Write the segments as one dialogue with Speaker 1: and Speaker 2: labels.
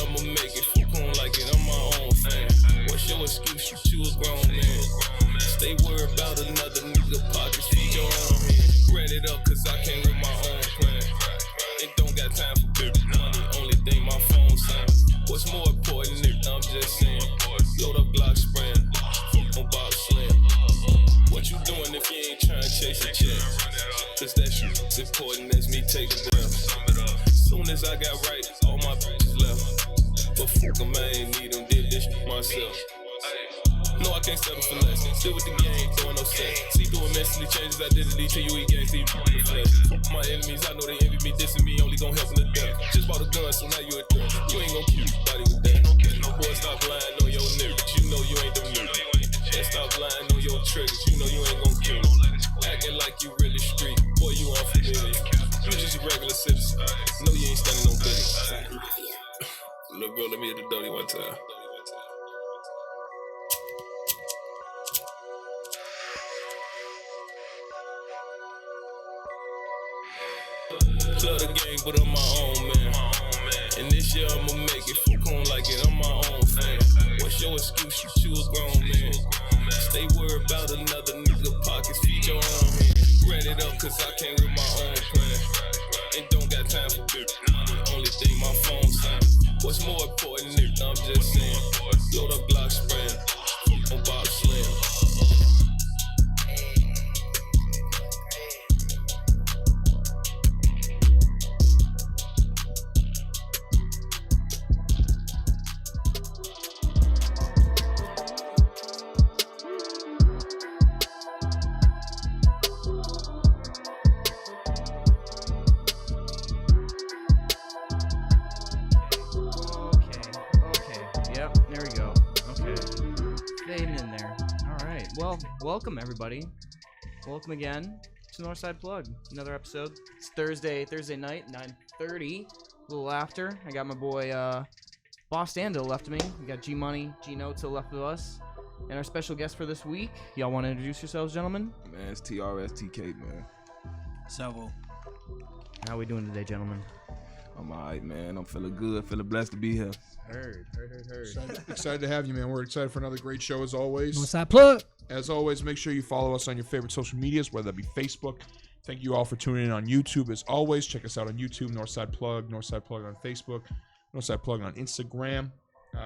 Speaker 1: I'ma make it. Fuck on like it, I'm my own fan. What's your excuse? You a grown man. Stay worried about another nigga pockets. Feed your own hand. Ran it up cause I came with my own plan. And don't got time for big money. Only thing my phone sound. What's more important, nigga? I'm just saying. Load up Glock spraying. Fuck on box slam. What you doing if you ain't trying to chase a check? Cause that shit's important as me taking breath. Soon as I got right, all my bitches left. But fuck them, I ain't need them, did this shit myself. No, I can't settle for less. Still with the game, throwing no sex. See through immensely changes identity till you eat gang, see you in the flesh. My enemies, I know they envy me, dissing me, only gon' help in the death. Just bought a gun, so now you a threat. You ain't gon' kill your body with that. No boy, stop lying on your niggas. You know you ain't them niggas. And stop lying on your triggers. You know you ain't gon' kill them. Acting like you really street. Boy, you unfamiliar. You just a regular citizen. No, you ain't standing on business. Look, bro, let me hit the dirty one time. Love the game, but I'm my own man. And this year I'ma make it. Fuck on like it, I'm my own fan. What's your excuse? You a grown man. Stay worried about another nigga pockets. Feed your own hand. Ran it up cause I came with my own plan. And don't got time for big money. Only thing my phone sound. What's more important, nigga? I'm just saying. Load up Glock spraying. Fuck on box slam.
Speaker 2: Welcome everybody. Welcome again to Northside Plug. Another episode. It's Thursday night, 9:30. A little after. I got my boy Boss Dan to the left of me. We got G Money, Gino to the left of us. And our special guest for this week. Y'all want to introduce yourselves, gentlemen?
Speaker 3: Man, it's TRS TK, man.
Speaker 4: Salvo.
Speaker 2: How we doing today, gentlemen?
Speaker 3: I'm alright, man. I'm feeling good, feeling blessed to be here.
Speaker 2: Heard.
Speaker 5: Excited to have you, man. We're excited for another great show as always.
Speaker 4: Northside Plug.
Speaker 5: As always, make sure you follow us on your favorite social medias, whether that be Facebook. Thank you all for tuning in on YouTube. As always, check us out on YouTube, Northside Plug on Facebook, Northside Plug on Instagram,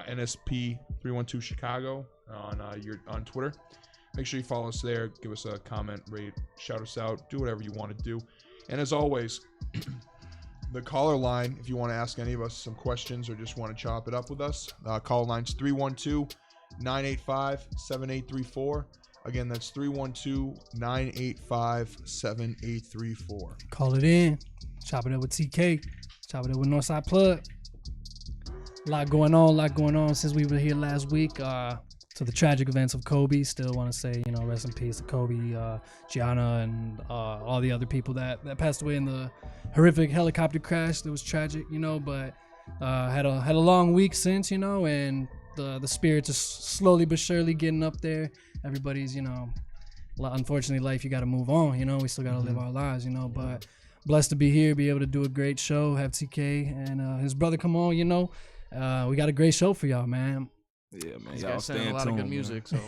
Speaker 5: NSP312 Chicago on Twitter. Make sure you follow us there. Give us a comment, rate, shout us out, do whatever you want to do. And as always, the caller line, if you want to ask any of us some questions or just want to chop it up with us, call line's 312-985-7834. Again, that's 312-985-7834.
Speaker 4: Call it in. Chop it up with TK. Chop it up with Northside Plug. A lot going on since we were here last week. To the tragic events of Kobe. Still want to say, rest in peace to Kobe, Gianna, and all the other people that passed away in the horrific helicopter crash. That was tragic, but had a long week since, and the spirit just slowly but surely getting up there. Everybody's, unfortunately, life, you got to move on, we still got to live our lives, but blessed to be here, be able to do a great show, have TK and his brother come on, we got a great show for y'all, man.
Speaker 3: Yeah, man.
Speaker 2: Y'all
Speaker 3: Stay in
Speaker 2: a lot
Speaker 3: tune,
Speaker 2: of good music, so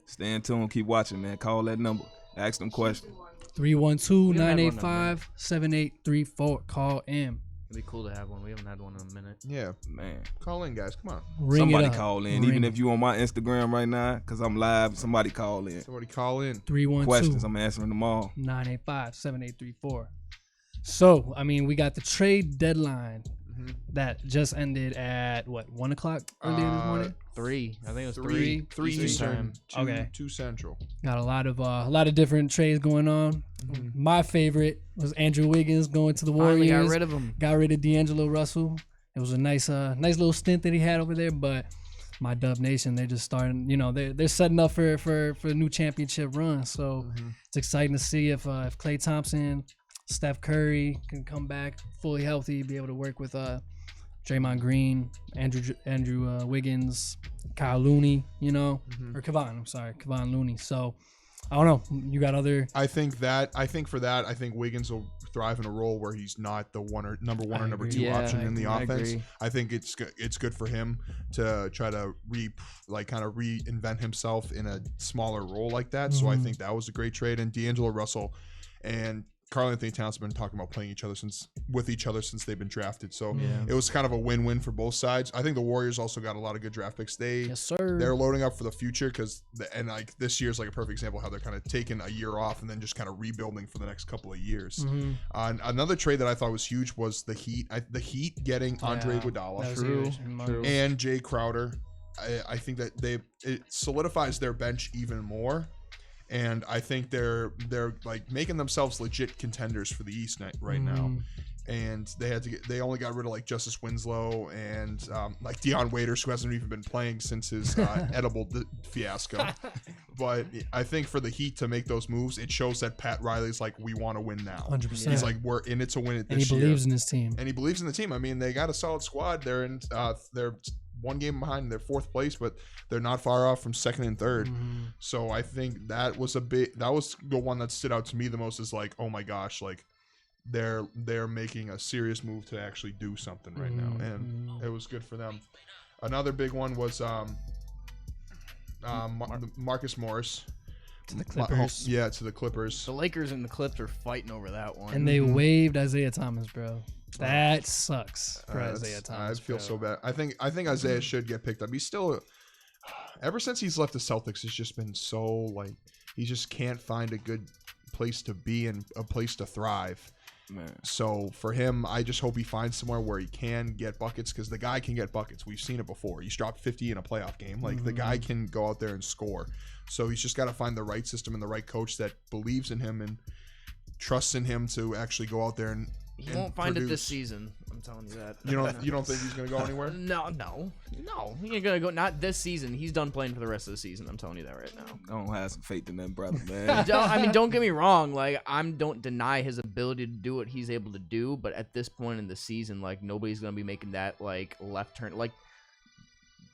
Speaker 3: stay in tune, keep watching, man. Call that number, ask them questions.
Speaker 4: 312-985-7834. Call in.
Speaker 2: it'd be cool to have one. We haven't had one in a minute.
Speaker 5: Yeah,
Speaker 3: Man,
Speaker 5: call in, guys. Come on.
Speaker 3: somebody call in. Even if you on my Instagram right now, because I'm live, somebody call in.
Speaker 5: Somebody call in.
Speaker 4: 312
Speaker 3: Questions, I'm answering them all.
Speaker 4: 985-7834. So, we got the trade deadline that just ended at, 1 o'clock earlier this morning?
Speaker 2: 3. I think it was
Speaker 5: 3
Speaker 2: Eastern
Speaker 5: Eastern,
Speaker 2: time.
Speaker 5: 2 Central.
Speaker 4: Got a lot of different trades going on. My favorite was Andrew Wiggins going to the
Speaker 2: Finally
Speaker 4: Warriors.
Speaker 2: got rid of him.
Speaker 4: Got rid of D'Angelo Russell. It was a nice little stint that he had over there, but my Dub Nation, they're just starting, they're setting up for a new championship run. So it's exciting to see if Klay Thompson, Steph Curry can come back fully healthy, be able to work with Draymond Green, Andrew Wiggins, Kyle Looney, or Kevon Looney. So I don't know. You got other?
Speaker 5: I think Wiggins will thrive in a role where he's not the number one or number two
Speaker 2: Yeah,
Speaker 5: option in the
Speaker 2: I
Speaker 5: offense.
Speaker 2: agree.
Speaker 5: I think it's good for him to try to kind of reinvent himself in a smaller role like that. So I think that was a great trade. And D'Angelo Russell and Karl Anthony Towns have been talking about playing with each other since they've been drafted. So it was kind of a win-win for both sides. I think the Warriors also got a lot of good draft picks.
Speaker 4: Yes, sir.
Speaker 5: They're loading up for the future this year's like a perfect example of how they're kind of taking a year off and then just kind of rebuilding for the next couple of years. Another trade that I thought was huge was the Heat. The Heat getting Andre Iguodala and Jay Crowder. I think that it solidifies their bench even more. And I think they're like making themselves legit contenders for the East right now. And they only got rid of like Justice Winslow and like Deion Waiters, who hasn't even been playing since his edible fiasco. But I think for the Heat to make those moves, it shows that Pat Riley's like, we want to win now.
Speaker 4: 100%.
Speaker 5: He's like, we're in it to win it this year.
Speaker 4: And he believes in his team.
Speaker 5: And he believes in the team. I mean, they got a solid squad. They're one game behind their fourth place, but they're not far off from second and third. So I think that was the one that stood out to me the most, is like, oh my gosh, like they're making a serious move to actually do something right now, and it was good for them. Another big one was Marcus Morris
Speaker 4: To the Clippers.
Speaker 5: to the Clippers.
Speaker 2: The Lakers and the Clips are fighting over that one.
Speaker 4: And they waived Isaiah Thomas, bro. That sucks for Isaiah Thomas.
Speaker 5: I feel so bad. I think Isaiah should get picked up. He's still, ever since he's left the Celtics, it's just been so like he just can't find a good place to be and a place to thrive.
Speaker 3: Man.
Speaker 5: So for him, I just hope he finds somewhere where he can get buckets, because the guy can get buckets. We've seen it before. He's dropped 50 in a playoff game. Like the guy can go out there and score. So he's just got to find the right system and the right coach that believes in him and trusts in him to actually go out there and
Speaker 2: he won't find it this season. I'm telling you that.
Speaker 5: You don't think he's gonna go anywhere?
Speaker 2: No. He ain't gonna go. Not this season. He's done playing for the rest of the season. I'm telling you that right now.
Speaker 3: I don't have some faith in that brother, man.
Speaker 2: Don't get me wrong. Like, don't deny his ability to do what he's able to do. But at this point in the season, like, nobody's gonna be making that like left turn. Like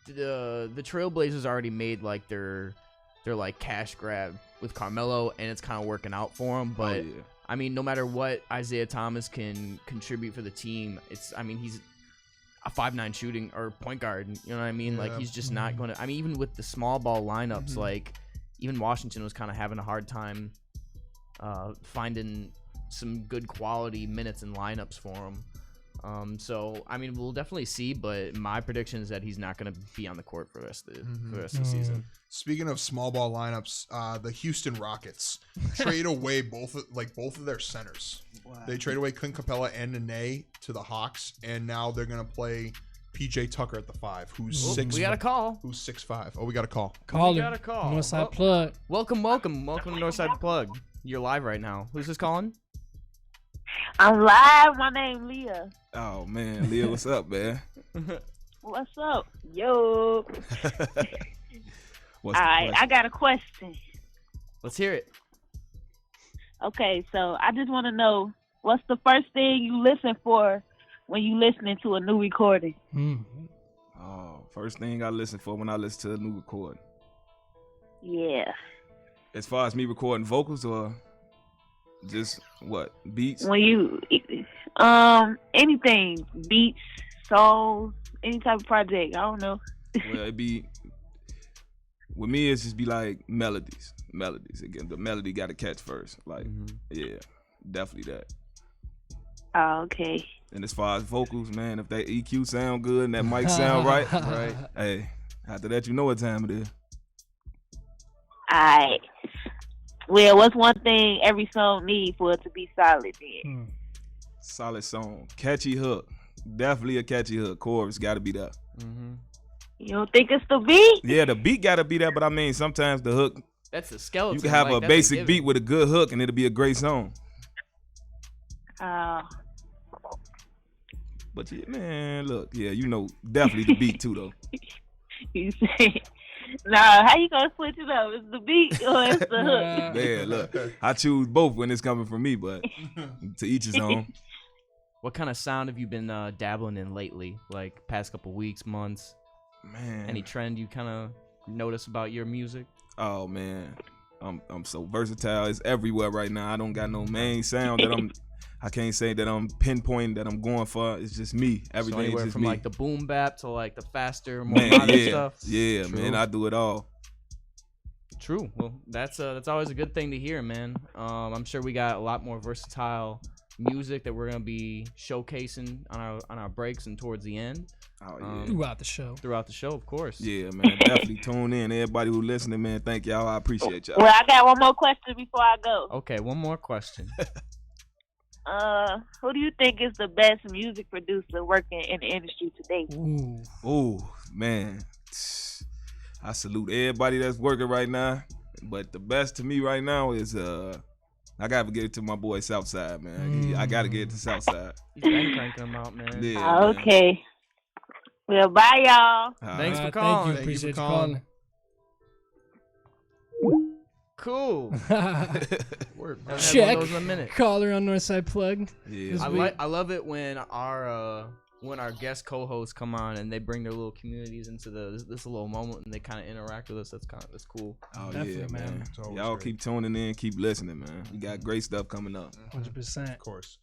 Speaker 2: the Trailblazers already made like their like cash grab with Carmelo, and it's kind of working out for him. But I mean, no matter what Isaiah Thomas can contribute for the team, he's a 5'9" shooting or point guard. You know what I mean?
Speaker 5: Yeah.
Speaker 2: Like, he's just not going to. I mean, even with the small ball lineups, like even Washington was kind of having a hard time finding some good quality minutes and lineups for him. So I mean, we'll definitely see. But my prediction is that he's not going to be on the court for the rest of the season.
Speaker 5: Speaking of small ball lineups, the Houston Rockets trade away both of their centers. Wow. They trade away Clint Capella and Nene to the Hawks, and now they're gonna play PJ Tucker at the 5, who's 6'5".
Speaker 2: We got a call.
Speaker 5: Who's 6'5". Oh, we got a call.
Speaker 2: We got a call.
Speaker 4: Northside Plug.
Speaker 2: Welcome to Northside Plug. You're live right now. Who's this calling?
Speaker 6: I'm live. My name Leah.
Speaker 3: Oh man, Leah, what's up, man?
Speaker 6: What's up? Yo.
Speaker 3: What's
Speaker 6: All right, I got a question.
Speaker 2: Let's hear it.
Speaker 6: Okay, so I just want to know, what's the first thing you listen for when you listening to a new recording?
Speaker 3: Oh, first thing I listen for when I listen to a new recording.
Speaker 6: Yeah.
Speaker 3: As far as me recording vocals or just what, beats?
Speaker 6: When you anything, beats, songs, any type of project, I don't know.
Speaker 3: Well, it be with me. It's just be like melodies. Again, the melody got to catch first. Like, yeah, definitely that.
Speaker 6: Oh, okay.
Speaker 3: And as far as vocals, man, if that EQ sound good and that mic sound right, hey, after that, you know what time it is.
Speaker 6: Alright. Well, what's one thing every song needs for it to be solid then?
Speaker 3: Solid song, catchy hook, definitely a catchy hook. Chorus got to be that.
Speaker 6: You don't think it's the beat?
Speaker 3: Yeah, the beat got to be that, but I mean, sometimes the hook.
Speaker 2: That's the skeleton.
Speaker 3: You can have a basic beat with a good hook, and it'll be a great song. But yeah, man, look, yeah, you know, definitely the beat too, though.
Speaker 6: You say, nah, how you gonna switch it up? Is the beat or is the hook?
Speaker 3: Man, look, I choose both when it's coming from me, but to each his own.
Speaker 2: What kind of sound have you been dabbling in lately? Like past couple weeks, months?
Speaker 3: Man,
Speaker 2: any trend you kind of notice about your music?
Speaker 3: Oh man, I'm so versatile. It's everywhere right now. I don't got no main sound that I can't say that I'm pinpointing that I'm going for. It's just me.
Speaker 2: So
Speaker 3: Everything is
Speaker 2: anywhere
Speaker 3: just
Speaker 2: from
Speaker 3: me.
Speaker 2: like the boom bap to like the faster, more
Speaker 3: Man,
Speaker 2: modern
Speaker 3: yeah,
Speaker 2: stuff.
Speaker 3: yeah,
Speaker 2: True.
Speaker 3: man. I do it all.
Speaker 2: True. Well, that's always a good thing to hear, man. I'm sure we got a lot more versatile music that we're gonna be showcasing on our breaks and towards the end.
Speaker 3: Oh yeah.
Speaker 4: Throughout the show.
Speaker 2: Throughout the show, of course.
Speaker 3: Yeah, man. Definitely tune in. Everybody who listening, man. Thank y'all. I appreciate y'all.
Speaker 6: Well, I got one more question before I go.
Speaker 2: Okay, one more question.
Speaker 6: Who do you think is the best music producer working in the industry today?
Speaker 4: Ooh.
Speaker 3: Oh man, I salute everybody that's working right now. But the best to me right now is I gotta get it to my boy Southside, man. I gotta get it to Southside.
Speaker 2: He's been cranking them out, man.
Speaker 3: Yeah, man.
Speaker 6: Okay. Well, bye, y'all.
Speaker 2: Thanks for
Speaker 4: Thank
Speaker 2: calling.
Speaker 4: you. Appreciate you calling.
Speaker 2: Cool. Word. Haven't had one
Speaker 4: Check.
Speaker 2: of those in a minute.
Speaker 4: Caller on Northside Plug.
Speaker 3: Yeah.
Speaker 2: I love it when our guest co-hosts come on and they bring their little communities into this little moment and they kind of interact with us. That's cool.
Speaker 3: Oh
Speaker 4: Definitely,
Speaker 3: yeah, man.
Speaker 5: It's always
Speaker 3: Y'all
Speaker 5: great.
Speaker 3: keep tuning in, keep listening, man. We got great stuff coming up.
Speaker 4: 100%.
Speaker 5: Of course.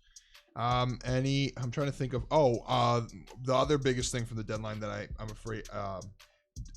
Speaker 5: I'm trying to think of the other biggest thing from the deadline that I'm afraid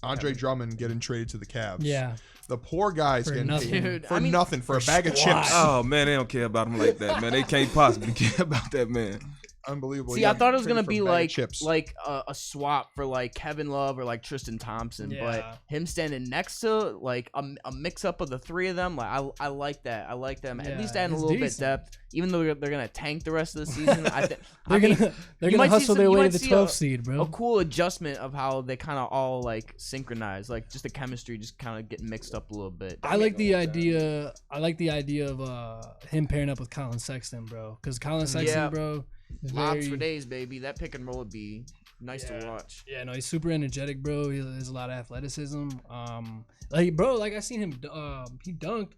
Speaker 5: Andre Drummond getting traded to the Cavs.
Speaker 4: Yeah.
Speaker 5: The poor guy's
Speaker 4: For
Speaker 5: getting
Speaker 4: nothing.
Speaker 5: paid
Speaker 2: Dude,
Speaker 5: for
Speaker 2: I mean,
Speaker 5: nothing for a bag of
Speaker 4: squat.
Speaker 5: chips.
Speaker 3: Oh man, they don't care about him like that, man. They can't possibly care about that man.
Speaker 5: Unbelievable.
Speaker 2: See,
Speaker 5: Yeah,
Speaker 2: I thought it was
Speaker 5: traded
Speaker 2: gonna
Speaker 5: for a
Speaker 2: be
Speaker 5: bag of
Speaker 2: like
Speaker 5: chips.
Speaker 2: a swap for like Kevin Love or like Tristan Thompson,
Speaker 4: Yeah.
Speaker 2: but him standing next to like a mix up of the three of them, like I like that. I like them. At
Speaker 4: Yeah,
Speaker 2: least adding a
Speaker 4: it's
Speaker 2: little
Speaker 4: decent.
Speaker 2: bit depth, even though they're gonna tank the rest of the season.
Speaker 4: They're
Speaker 2: I mean,
Speaker 4: gonna
Speaker 2: you might see
Speaker 4: hustle
Speaker 2: some-
Speaker 4: their
Speaker 2: you
Speaker 4: way to
Speaker 2: might
Speaker 4: the
Speaker 2: see
Speaker 4: 12th seed, bro.
Speaker 2: a cool adjustment of how they kind of all like synchronize, like just the chemistry just kind of getting mixed up a little bit.
Speaker 4: I like the idea. I like the idea of him pairing up with Colin Sexton, bro. Because Colin Sexton,
Speaker 2: Yeah.
Speaker 4: bro, is
Speaker 2: Lobs
Speaker 4: very,
Speaker 2: for days, baby. That pick and roll would be nice
Speaker 4: Yeah.
Speaker 2: to watch.
Speaker 4: Yeah, no, he's super energetic, bro. He has a lot of athleticism. Like I seen him. He dunked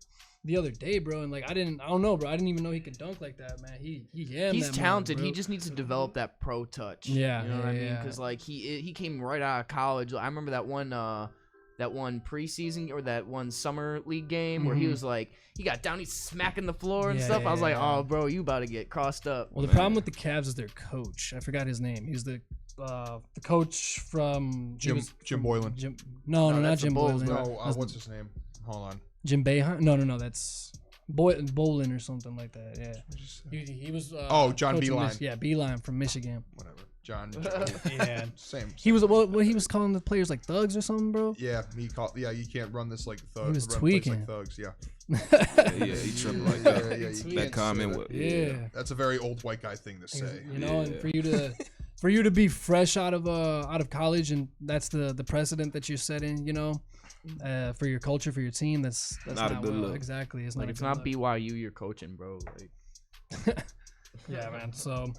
Speaker 4: the other day, bro, and like I don't know, bro. I didn't even know he could dunk like that, man.
Speaker 2: He's talented. He just needs to develop that pro touch.
Speaker 4: Yeah,
Speaker 2: you know what I mean?
Speaker 4: yeah.
Speaker 2: Because like he came right out of college. I remember that one preseason or that one summer league game where he was like he got down, he's smacking the floor and
Speaker 4: Yeah,
Speaker 2: stuff. I was like,
Speaker 4: yeah.
Speaker 2: oh, bro, you about to get crossed up.
Speaker 4: Well, the problem with the Cavs is their coach. I forgot his name. He's the coach from
Speaker 5: Jim Boylan.
Speaker 4: No,
Speaker 2: No,
Speaker 4: not
Speaker 2: that's the
Speaker 4: Jim
Speaker 2: Bulls,
Speaker 4: Boylan.
Speaker 5: No, what's his name? Hold on.
Speaker 4: Jim Boeheim? No, that's Bolin or something like that. Yeah, he was.
Speaker 5: John
Speaker 4: coach of
Speaker 5: Beilein.
Speaker 4: Yeah, Beilein from Michigan.
Speaker 5: Whatever. John.
Speaker 4: Yeah,
Speaker 5: Same.
Speaker 4: he was. What he was calling the players like thugs or something, bro.
Speaker 5: Yeah, you can't run this like thugs.
Speaker 4: He was
Speaker 5: run plays
Speaker 4: tweaking.
Speaker 5: like thugs. Yeah.
Speaker 3: Yeah, he tripping like that.
Speaker 5: Yeah, you
Speaker 3: That
Speaker 5: can't
Speaker 3: comment
Speaker 5: say
Speaker 3: was
Speaker 4: Yeah.
Speaker 5: That's a very old white guy thing to say.
Speaker 4: You know, and
Speaker 3: Yeah.
Speaker 4: for you to be fresh out of college, and that's the precedent that you're setting. You know, for your culture, for your team. That's
Speaker 3: Not a good look.
Speaker 4: Exactly. It's
Speaker 2: Like
Speaker 4: not.
Speaker 2: it's
Speaker 4: a good
Speaker 2: not
Speaker 4: look.
Speaker 2: BYU you're coaching, bro. Like
Speaker 4: Yeah, man. So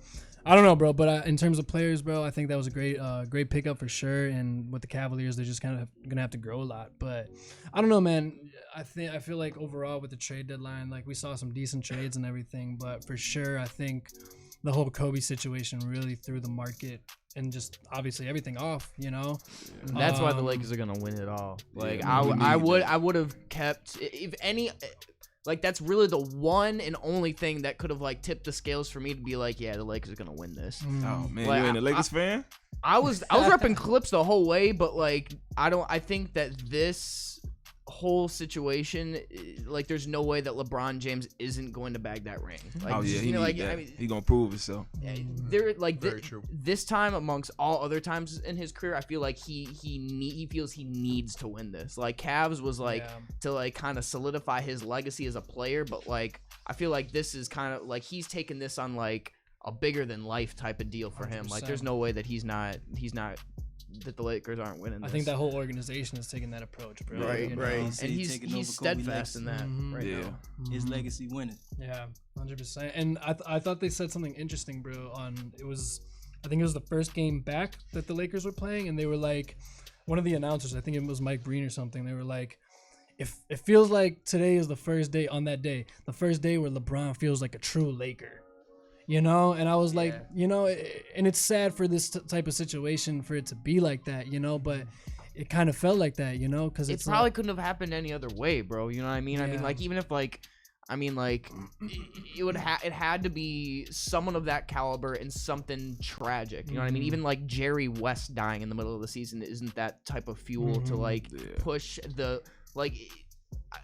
Speaker 4: I don't know, bro. But in terms of players, bro, I think that was a great pickup for sure. And with the Cavaliers, they're just kind of gonna have to grow a lot. But I don't know, man. I feel like overall with the trade deadline, like we saw some decent trades and everything. But for sure, I think the whole Kobe situation really threw the market and just obviously everything off. You know.
Speaker 2: that's why the Lakers are gonna win it all. Like
Speaker 3: Yeah, we
Speaker 2: I
Speaker 3: need
Speaker 2: would
Speaker 3: that.
Speaker 2: I would have kept if any. Like that's really the one and only thing that could have like tipped the scales for me to be like, yeah, the Lakers are gonna win this.
Speaker 3: Oh man,
Speaker 2: Like,
Speaker 3: you ain't a Lakers fan?
Speaker 2: I was repping Clips the whole way, but like I think that this whole situation, like there's no way that LeBron James isn't going to bag that ring. Like,
Speaker 3: Oh yeah, he
Speaker 2: you know,
Speaker 3: need
Speaker 2: like
Speaker 3: that.
Speaker 2: I mean,
Speaker 3: He gonna prove himself.
Speaker 2: there like
Speaker 5: Very true.
Speaker 2: this time amongst all other times in his career, I feel like he feels he needs to win this. Like Cavs was like
Speaker 4: Yeah.
Speaker 2: to like kind of solidify his legacy as a player, but like I feel like this is kind of like he's taken this on like a bigger than life type of deal for him. Like
Speaker 4: 100%.
Speaker 2: there's no way that he's not that the Lakers aren't winning
Speaker 4: I
Speaker 2: this.
Speaker 4: think that whole organization is taking that approach, bro.
Speaker 2: Right,
Speaker 4: you know?
Speaker 2: right.
Speaker 7: He said
Speaker 2: And
Speaker 7: he
Speaker 2: he's
Speaker 7: taking over Kobe
Speaker 2: steadfast in that
Speaker 4: Mhm.
Speaker 2: right
Speaker 3: Yeah.
Speaker 2: now.
Speaker 7: His legacy winning.
Speaker 4: Yeah, 100%. And I thought they said something interesting, bro. I think it was the first game back that the Lakers were playing, and they were like, one of the announcers, I think it was Mike Breen or something. They were like, if it feels like today is the first day the first day where LeBron feels like a true Laker. You know, and I was like, you know, and it's sad for this type of situation for it to be like that, you know, but it kind of felt like that, you know, because
Speaker 2: It
Speaker 4: it's
Speaker 2: probably couldn't have happened any other way, bro. You know what I mean? I mean,
Speaker 4: Yeah.
Speaker 2: like even if like I mean, like, it had to be someone of that caliber and something tragic. You know what I mean? Even like Jerry West dying in the middle of the season isn't that type of fuel to like push the like.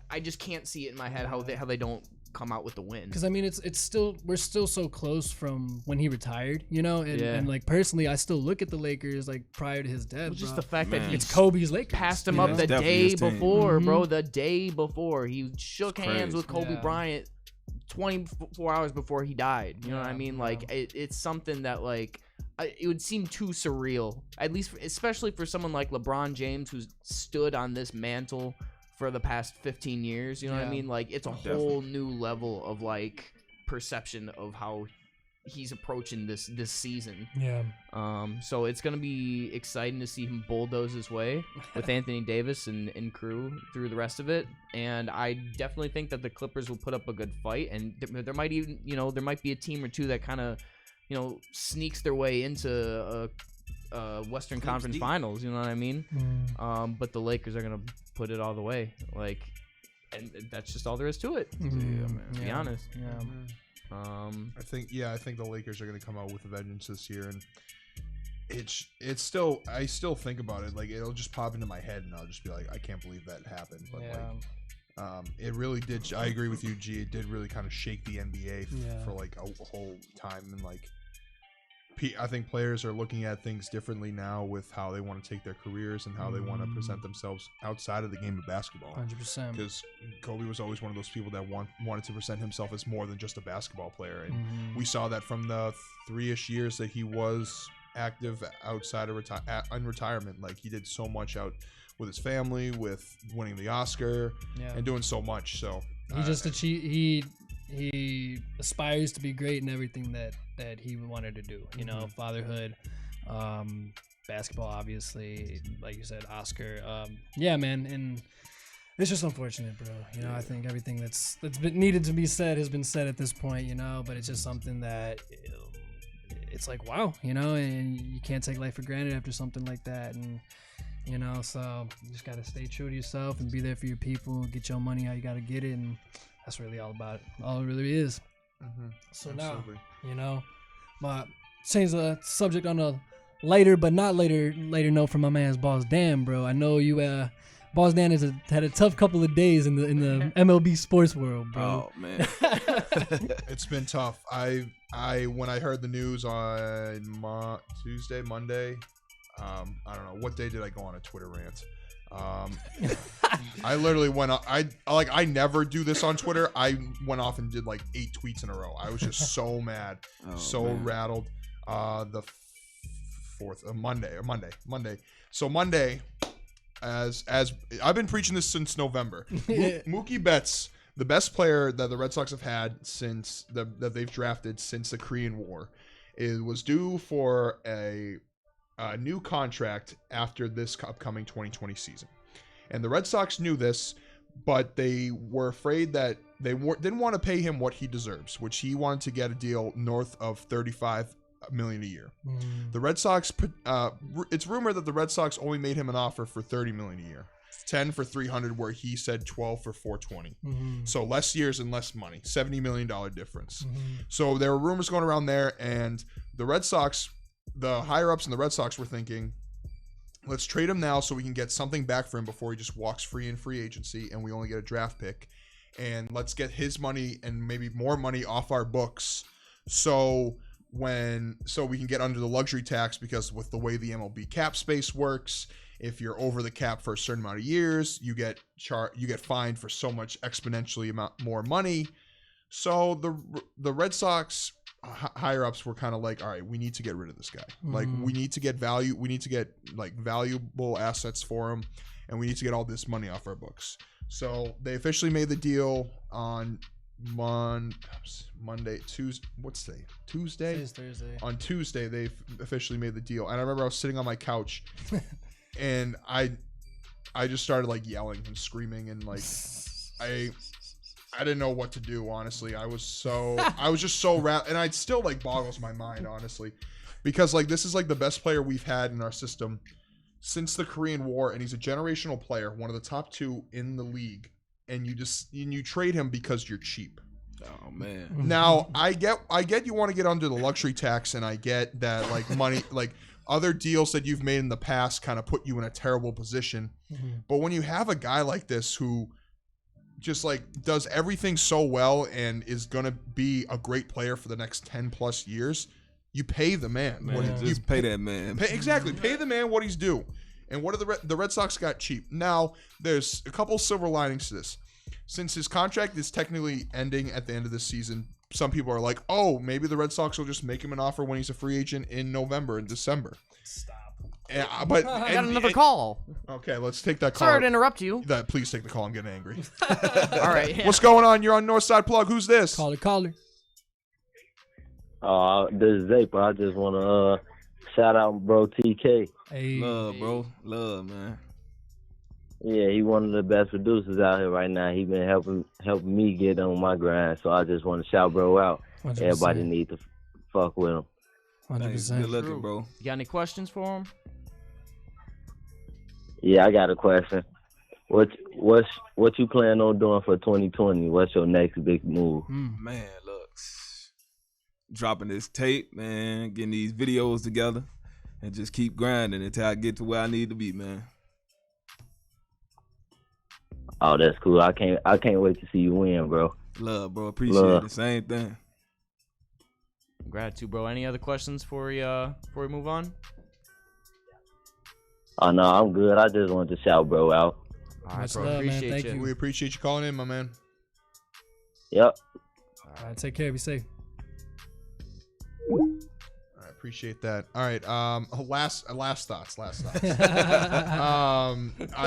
Speaker 2: I just can't see it in my head how they don't come out with the win.
Speaker 4: Because I mean, it's still we're still so close from when he retired, you know, and like personally, I still look at the Lakers like prior to his death.
Speaker 2: Just the fact that
Speaker 4: it's Kobe's Lakers.
Speaker 2: Passed him up the day before, bro. The day before he shook hands with Kobe Bryant 24 hours before he died. You know what I mean? Like it's something that like. It would seem too surreal, at least, especially for someone like LeBron James, who's stood on this mantle for the past 15 years. You know what I mean? Like, it's a whole new level of like perception of how he's approaching this season.
Speaker 4: Yeah.
Speaker 2: So it's gonna be exciting to see him bulldoze his way with Anthony Davis and crew through the rest of it. And I definitely think that the Clippers will put up a good fight, and there might even, there might be a team or two that kind of, sneaks their way into Western Conference Finals. You know what I mean? But the Lakers are gonna put it all the way, like, and that's just all there is to it.
Speaker 3: Yeah, man.
Speaker 2: To be honest.
Speaker 4: Yeah.
Speaker 5: I think the Lakers are gonna come out with a vengeance this year, and it's still, I still think about it, like it'll just pop into my head, and I'll just be like, I can't believe that happened. But it really did. I agree with you, G. It did really kind of shake the NBA for like a whole time, and like. I think players are looking at things differently now with how they want to take their careers and how they want to present themselves outside of the game of basketball.
Speaker 4: 100%.
Speaker 5: Because Kobe was always one of those people that wanted to present himself as more than just a basketball player. And we saw that from the 3-ish years that he was active outside of in retirement. Like, he did so much out with his family, with winning the Oscar, and doing so much. So
Speaker 4: he just achieved. He aspires to be great in everything that he wanted to do. You know, fatherhood, basketball, obviously, like you said, Oscar. Yeah, man, and it's just unfortunate, bro. You know, I think everything that's been needed to be said has been said at this point. You know, but it's just something that it's like, wow, you know, and you can't take life for granted after something like that, and. You know, so you just gotta stay true to yourself and be there for your people. Get your money how you gotta get it, and that's really all about it. All it really is. So absolutely. Now, you know, change the subject on a later but not later note from my man's Boss Dan, bro. I know you, Boss Dan had a tough couple of days in the MLB sports world, bro.
Speaker 3: Oh man,
Speaker 5: it's been tough. I when I heard the news on Monday. I don't know what day did I go on a Twitter rant. I literally went off. I never do this on Twitter. I went off and did like 8 tweets in a row. I was just so mad, rattled. The 4th Monday. So Monday, as I've been preaching this since November. Mookie Betts, the best player that the Red Sox have had since that they've drafted since the Korean War, was due for a new contract after this upcoming 2020 season. And the Red Sox knew this, but they were afraid that they didn't want to pay him what he deserves, which he wanted to get a deal north of $35 million a year. The Red Sox, it's rumored that the Red Sox only made him an offer for $30 million a year. 10 for $300, where he said 12 for $420. So less years and less money, $70 million difference. So there were rumors going around there, and the Red Sox, the higher ups in the Red Sox were thinking, let's trade him now so we can get something back for him before he just walks free in free agency and we only get a draft pick. And let's get his money and maybe more money off our books so we can get under the luxury tax, because with the way the MLB cap space works, if you're over the cap for a certain amount of years, you get fined for so much exponentially more money. So the Red Sox higher ups were kind of like, all right, we need to get rid of this guy. Like, we need to get value. We need to get like valuable assets for him, and we need to get all this money off our books. So they officially made the deal on Monday, Tuesday. What's today? Tuesday?
Speaker 4: Today's Thursday.
Speaker 5: On Tuesday, they officially made the deal. And I remember I was sitting on my couch, and I just started like yelling and screaming, and like I didn't know what to do, honestly. I was just so and it still like boggles my mind, honestly, because like this is like the best player we've had in our system since the Korean War, and he's a generational player, one of the top 2 in the league and you trade him because you're cheap.
Speaker 3: Oh man.
Speaker 5: Now I get you want to get under the luxury tax, and I get that like money like other deals that you've made in the past kind of put you in a terrible position. But when you have a guy like this who just like does everything so well and is gonna be a great player for the next 10 plus years, you pay the man.
Speaker 3: Just pay that man.
Speaker 5: Pay the man what he's due. And what are the Red Sox got cheap? Now there's a couple silver linings to this. Since his contract is technically ending at the end of this season, some people are like, oh, maybe the Red Sox will just make him an offer when he's a free agent in November and December.
Speaker 4: Stop.
Speaker 2: I got another call.
Speaker 5: Okay, let's take that call.
Speaker 2: Sorry to interrupt you.
Speaker 5: Please take the call. I'm getting angry.
Speaker 2: All right. Yeah.
Speaker 5: What's going on? You're on Northside Plug. Who's this?
Speaker 4: Caller.
Speaker 7: This is Zape. I just want to shout out bro TK.
Speaker 4: Hey.
Speaker 3: Love, bro. Love, man.
Speaker 7: Yeah, he one of the best producers out here right now. He been helping me get on my grind. So I just want to shout bro out.
Speaker 4: 100%.
Speaker 7: Everybody need to fuck with him.
Speaker 4: 100%.
Speaker 3: Good looking, bro.
Speaker 2: You got any questions for him?
Speaker 7: Yeah, I got a question. What you plan on doing for 2020? What's your next big move?
Speaker 3: Man, look. Dropping this tape, man. Getting these videos together. And just keep grinding until I get to where I need to be, man.
Speaker 7: Oh, that's cool. I can't wait to see you win, bro.
Speaker 3: Love, bro. Appreciate it. Same thing.
Speaker 2: Gratitude, bro. Any other questions before we move on?
Speaker 7: Oh no, I'm good. I just wanted to shout bro out.
Speaker 2: All right,
Speaker 4: Much
Speaker 2: bro.
Speaker 4: love, man.
Speaker 2: Appreciate
Speaker 4: Thank
Speaker 2: you.
Speaker 4: you.
Speaker 5: We appreciate you calling in, my man.
Speaker 7: Yep.
Speaker 4: All right, take care. Be safe.
Speaker 5: I appreciate that. All right. Last thoughts.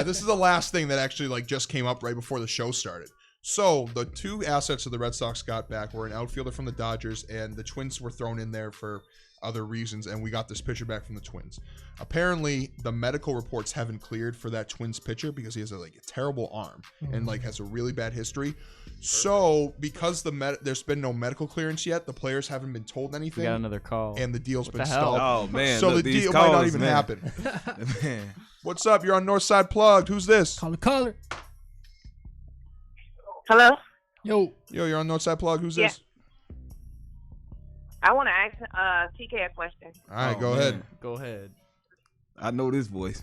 Speaker 5: This is the last thing that actually like just came up right before the show started. So the two assets that the Red Sox got back were an outfielder from the Dodgers, and the Twins were thrown in there for other reasons, and we got this pitcher back from the Twins. Apparently, the medical reports haven't cleared for that Twins pitcher because he has a terrible arm and has a really bad history. So because there's been no medical clearance yet, the players haven't been told anything.
Speaker 2: We got another call.
Speaker 5: And the deal's
Speaker 2: What
Speaker 5: been
Speaker 2: the hell?
Speaker 5: stalled.
Speaker 3: Oh, man.
Speaker 5: So
Speaker 3: look,
Speaker 5: the
Speaker 3: these
Speaker 5: deal
Speaker 3: calls,
Speaker 5: might not even
Speaker 3: man.
Speaker 5: happen.
Speaker 3: Man.
Speaker 5: What's up? You're on Northside Plugged. Who's this?
Speaker 4: Caller.
Speaker 8: Hello?
Speaker 4: Yo.
Speaker 5: Yo, you're on Northside Plug. Who's this?
Speaker 8: I want to ask TK a question.
Speaker 5: All right,
Speaker 3: Oh,
Speaker 5: go
Speaker 3: man.
Speaker 5: ahead.
Speaker 2: Go ahead.
Speaker 3: I know this voice.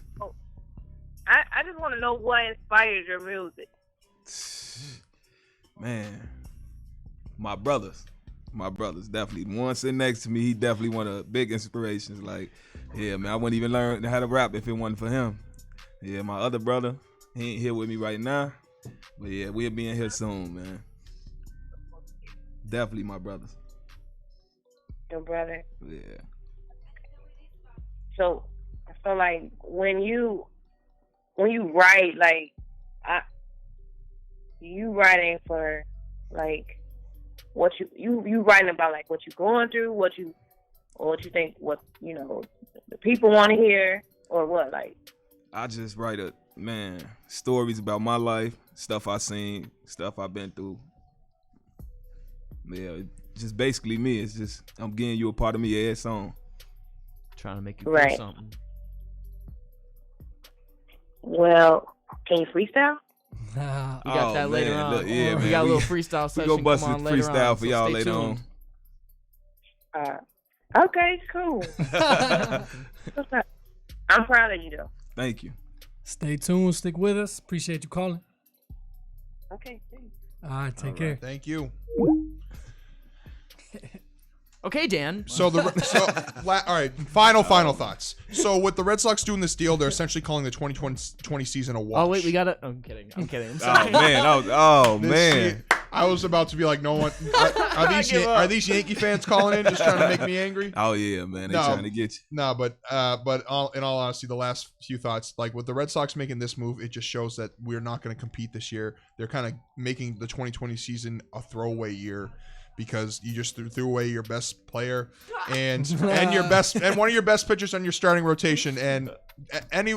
Speaker 8: I just want to know what inspires your music.
Speaker 3: Man. My brothers, definitely. The one sitting next to me, he definitely one of the big inspirations. Like, yeah, man, I wouldn't even learn how to rap if it wasn't for him. Yeah, my other brother, he ain't here with me right now. But yeah, we'll be in here soon, man. Definitely my brothers.
Speaker 8: Your brother.
Speaker 3: Yeah.
Speaker 8: So like when you write, like you writing for like what you writing about, like what you going through, what you think, what the people want to hear, or what? Like
Speaker 3: I just write stories about my life, stuff I seen, stuff I've been through. Yeah, just basically me. It's just I'm getting you a part of me every song.
Speaker 2: Trying to make you feel
Speaker 8: Right.
Speaker 2: something.
Speaker 8: Well, can you freestyle?
Speaker 2: We got that later on.
Speaker 3: Look, yeah,
Speaker 2: We
Speaker 3: man.
Speaker 2: got a little freestyle
Speaker 3: We
Speaker 2: session.
Speaker 3: gonna bust
Speaker 2: Come
Speaker 3: a
Speaker 2: on later
Speaker 3: freestyle
Speaker 2: on,
Speaker 3: for
Speaker 2: so
Speaker 3: y'all
Speaker 2: stay
Speaker 3: later
Speaker 2: tuned.
Speaker 8: Okay, cool. I'm proud of you though.
Speaker 3: Thank you.
Speaker 4: Stay tuned. Stick with us. Appreciate you calling.
Speaker 8: Okay, thanks.
Speaker 4: All right, take care.
Speaker 5: Thank you.
Speaker 2: Okay, Dan.
Speaker 5: All right, final thoughts. So with the Red Sox doing this deal, they're essentially calling the 2020 season a wash.
Speaker 2: Oh wait, we got it. I'm kidding. I'm
Speaker 3: Oh
Speaker 2: sorry.
Speaker 3: man,
Speaker 5: This
Speaker 3: man.
Speaker 5: shit- I was about to be like, no one. Are these Yankee fans calling in just trying to make me angry?
Speaker 3: Oh yeah, man. They
Speaker 5: No.
Speaker 3: trying to get you.
Speaker 5: No, but in all honesty, the last few thoughts, like with the Red Sox making this move, it just shows that we're not going to compete this year. They're kind of making the 2020 season a throwaway year because you just threw away your best player and one of your best pitchers on your starting rotation, and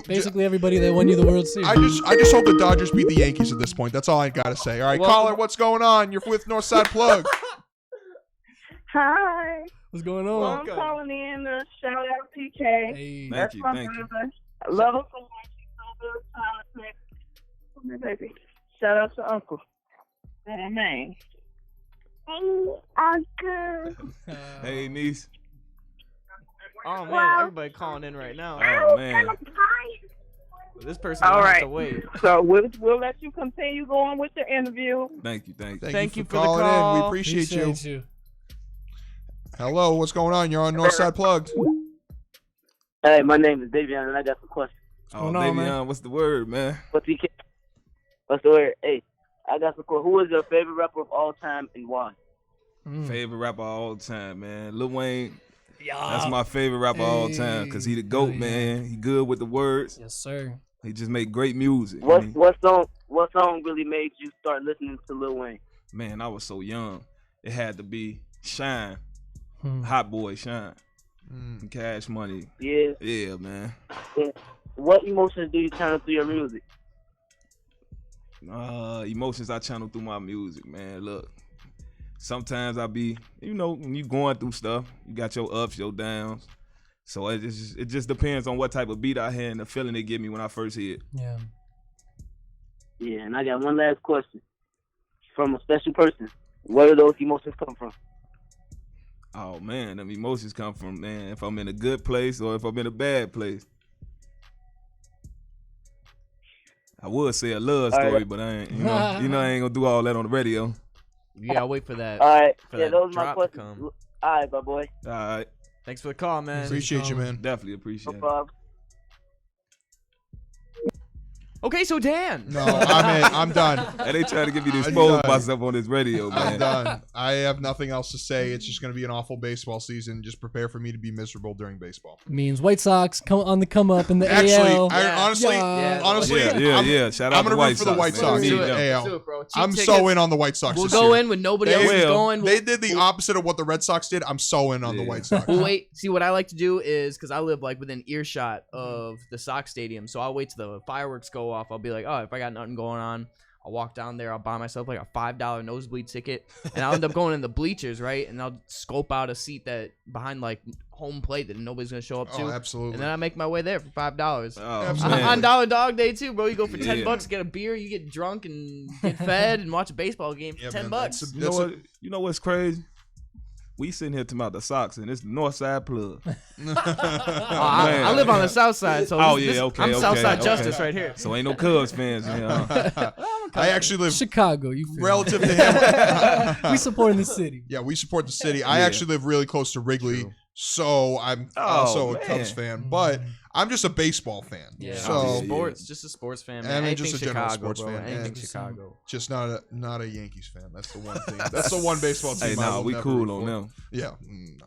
Speaker 4: Basically, everybody that won you the World Series.
Speaker 5: I just hope the Dodgers beat the Yankees at this point. That's all I gotta say. All right,
Speaker 2: Well-
Speaker 5: caller, what's going on? You're with Northside Plug.
Speaker 8: Hi.
Speaker 4: What's going
Speaker 8: Well,
Speaker 4: on?
Speaker 8: I'm calling in to shout out TK.
Speaker 4: Hey.
Speaker 8: That's my
Speaker 3: Thank you.
Speaker 8: brother. I love him so much. He's so good, talented. Come here, baby. Shout out to Uncle. Oh, man. Hey, Uncle.
Speaker 3: Hey, niece.
Speaker 2: Oh man, everybody calling in right now.
Speaker 3: Oh man.
Speaker 2: This person
Speaker 8: All
Speaker 2: will have
Speaker 8: right.
Speaker 2: to wait.
Speaker 8: So we'll let you continue going with the interview.
Speaker 3: Thank you.
Speaker 2: Thank you for the
Speaker 5: calling
Speaker 2: call.
Speaker 5: in. We appreciate you. Hello, what's going on? You're on Northside Plugged.
Speaker 7: Hey, my name is Davion, and I got some questions.
Speaker 3: Oh,
Speaker 4: going on, man?
Speaker 3: Davion, what's the word, man?
Speaker 7: What's the word? Hey, I got some questions. Who is your favorite rapper of all time and why?
Speaker 3: Favorite rapper of all time, man. Lil Wayne.
Speaker 4: Yeah.
Speaker 3: That's my favorite rapper of all time because he the GOAT,
Speaker 4: yeah.
Speaker 3: man. He good with the words.
Speaker 4: Yes, sir.
Speaker 3: He just make great music.
Speaker 7: What
Speaker 3: I mean,
Speaker 7: what song really made you start listening to Lil Wayne?
Speaker 3: man, I was so young. It had to be Shine.
Speaker 4: Hmm.
Speaker 3: Hot Boy Shine. Cash Money.
Speaker 7: Yeah.
Speaker 3: Yeah, man.
Speaker 7: What emotions do you channel through your music?
Speaker 3: Emotions I channel through my music, man. Look, sometimes I be, when you going through stuff, you got your ups, your downs. So it just depends on what type of beat I had and the feeling it give me when I first hear it.
Speaker 4: Yeah.
Speaker 7: Yeah, and I got one last question. From a special person, where do those emotions come from?
Speaker 3: Oh man, them emotions come from, man, if I'm in a good place or if I'm in a bad place. I would say a love story,
Speaker 7: right.
Speaker 3: but I ain't, I ain't gonna do all that on the radio.
Speaker 2: You gotta wait for that.
Speaker 7: All right.
Speaker 2: For
Speaker 7: Yeah,
Speaker 2: that
Speaker 7: those are my
Speaker 2: drop to
Speaker 7: questions.
Speaker 2: come.
Speaker 7: All right, my boy.
Speaker 3: All right,
Speaker 2: Thanks for the call, man.
Speaker 5: Appreciate you, man.
Speaker 3: definitely
Speaker 7: No
Speaker 3: appreciate it.
Speaker 7: problem.
Speaker 2: Okay, so Dan.
Speaker 5: No, I'm done.
Speaker 3: Hey, they trying to get me to
Speaker 5: I'm
Speaker 3: expose
Speaker 5: done.
Speaker 3: myself on this radio,
Speaker 5: I'm
Speaker 3: man.
Speaker 5: done. I have nothing else to say. It's just going to be an awful baseball season. Just prepare for me to be miserable during baseball.
Speaker 4: Means White Sox come up in the
Speaker 5: Actually,
Speaker 4: AL.
Speaker 5: honestly,
Speaker 3: Yeah. Shout out
Speaker 5: I'm
Speaker 3: to
Speaker 5: gonna
Speaker 3: White
Speaker 5: root for the
Speaker 3: Sox,
Speaker 5: White
Speaker 3: man.
Speaker 5: Sox
Speaker 3: We
Speaker 5: in
Speaker 3: need
Speaker 5: the
Speaker 3: them.
Speaker 5: AL.
Speaker 2: Do it, bro. Cheap
Speaker 5: I'm so
Speaker 2: tickets.
Speaker 5: in on the White Sox
Speaker 2: We'll
Speaker 5: this
Speaker 2: go
Speaker 5: year.
Speaker 2: in when nobody else is going.
Speaker 5: They did the opposite of what the Red Sox did. I'm so in on the
Speaker 3: Yeah.
Speaker 5: White Sox.
Speaker 2: We'll wait. See, what I like to do is, because I live like within earshot of the Sox stadium, so I'll wait till the fireworks go off. I'll be like, oh, if I got nothing going on, I'll walk down there. I'll buy myself like a $5 nosebleed ticket, and I'll end up going in the bleachers, right? And I'll scope out a seat that behind like home plate that nobody's gonna show up to.
Speaker 5: Oh, absolutely.
Speaker 2: And then I make my way there for $5.
Speaker 3: Oh,
Speaker 5: Absolutely.
Speaker 3: man.
Speaker 2: On Dollar Dog Day too, bro. You go for
Speaker 3: Yeah.
Speaker 2: $10, get a beer, you get drunk and get fed, and watch a baseball game for
Speaker 5: Yeah,
Speaker 2: $10.
Speaker 5: man, that's a-
Speaker 3: You know what? You know what's crazy? We sitting here talking about the Sox, and it's the Northside Plug.
Speaker 2: I live on the South Side, so
Speaker 3: Oh,
Speaker 2: this-
Speaker 3: yeah, okay,
Speaker 2: I'm
Speaker 3: okay,
Speaker 2: Southside
Speaker 3: okay.
Speaker 2: Justice right here.
Speaker 3: So ain't no Cubs fans, man.
Speaker 5: I actually live
Speaker 4: Chicago, you feel me?
Speaker 5: relative to him.
Speaker 4: We supporting the city.
Speaker 5: Yeah, we support the city. I
Speaker 3: Yeah.
Speaker 5: actually live really close to Wrigley,
Speaker 3: True.
Speaker 5: so I'm
Speaker 3: Oh,
Speaker 5: also a
Speaker 3: man.
Speaker 5: Cubs fan. But I'm just a baseball fan.
Speaker 2: Yeah,
Speaker 5: So
Speaker 3: yeah.
Speaker 2: sports, just a sports fan. Man.
Speaker 5: I mean,
Speaker 2: Anything
Speaker 5: just a general
Speaker 2: Chicago,
Speaker 5: sports
Speaker 2: bro.
Speaker 5: fan.
Speaker 2: Anything
Speaker 5: And-
Speaker 2: Chicago.
Speaker 5: just not a Yankees fan. That's the one thing. That's the one baseball team.
Speaker 3: Hey,
Speaker 5: I
Speaker 3: nah,
Speaker 5: will
Speaker 3: we
Speaker 5: never
Speaker 3: cool
Speaker 5: root
Speaker 3: on
Speaker 5: for.
Speaker 3: them.
Speaker 5: Yeah, no.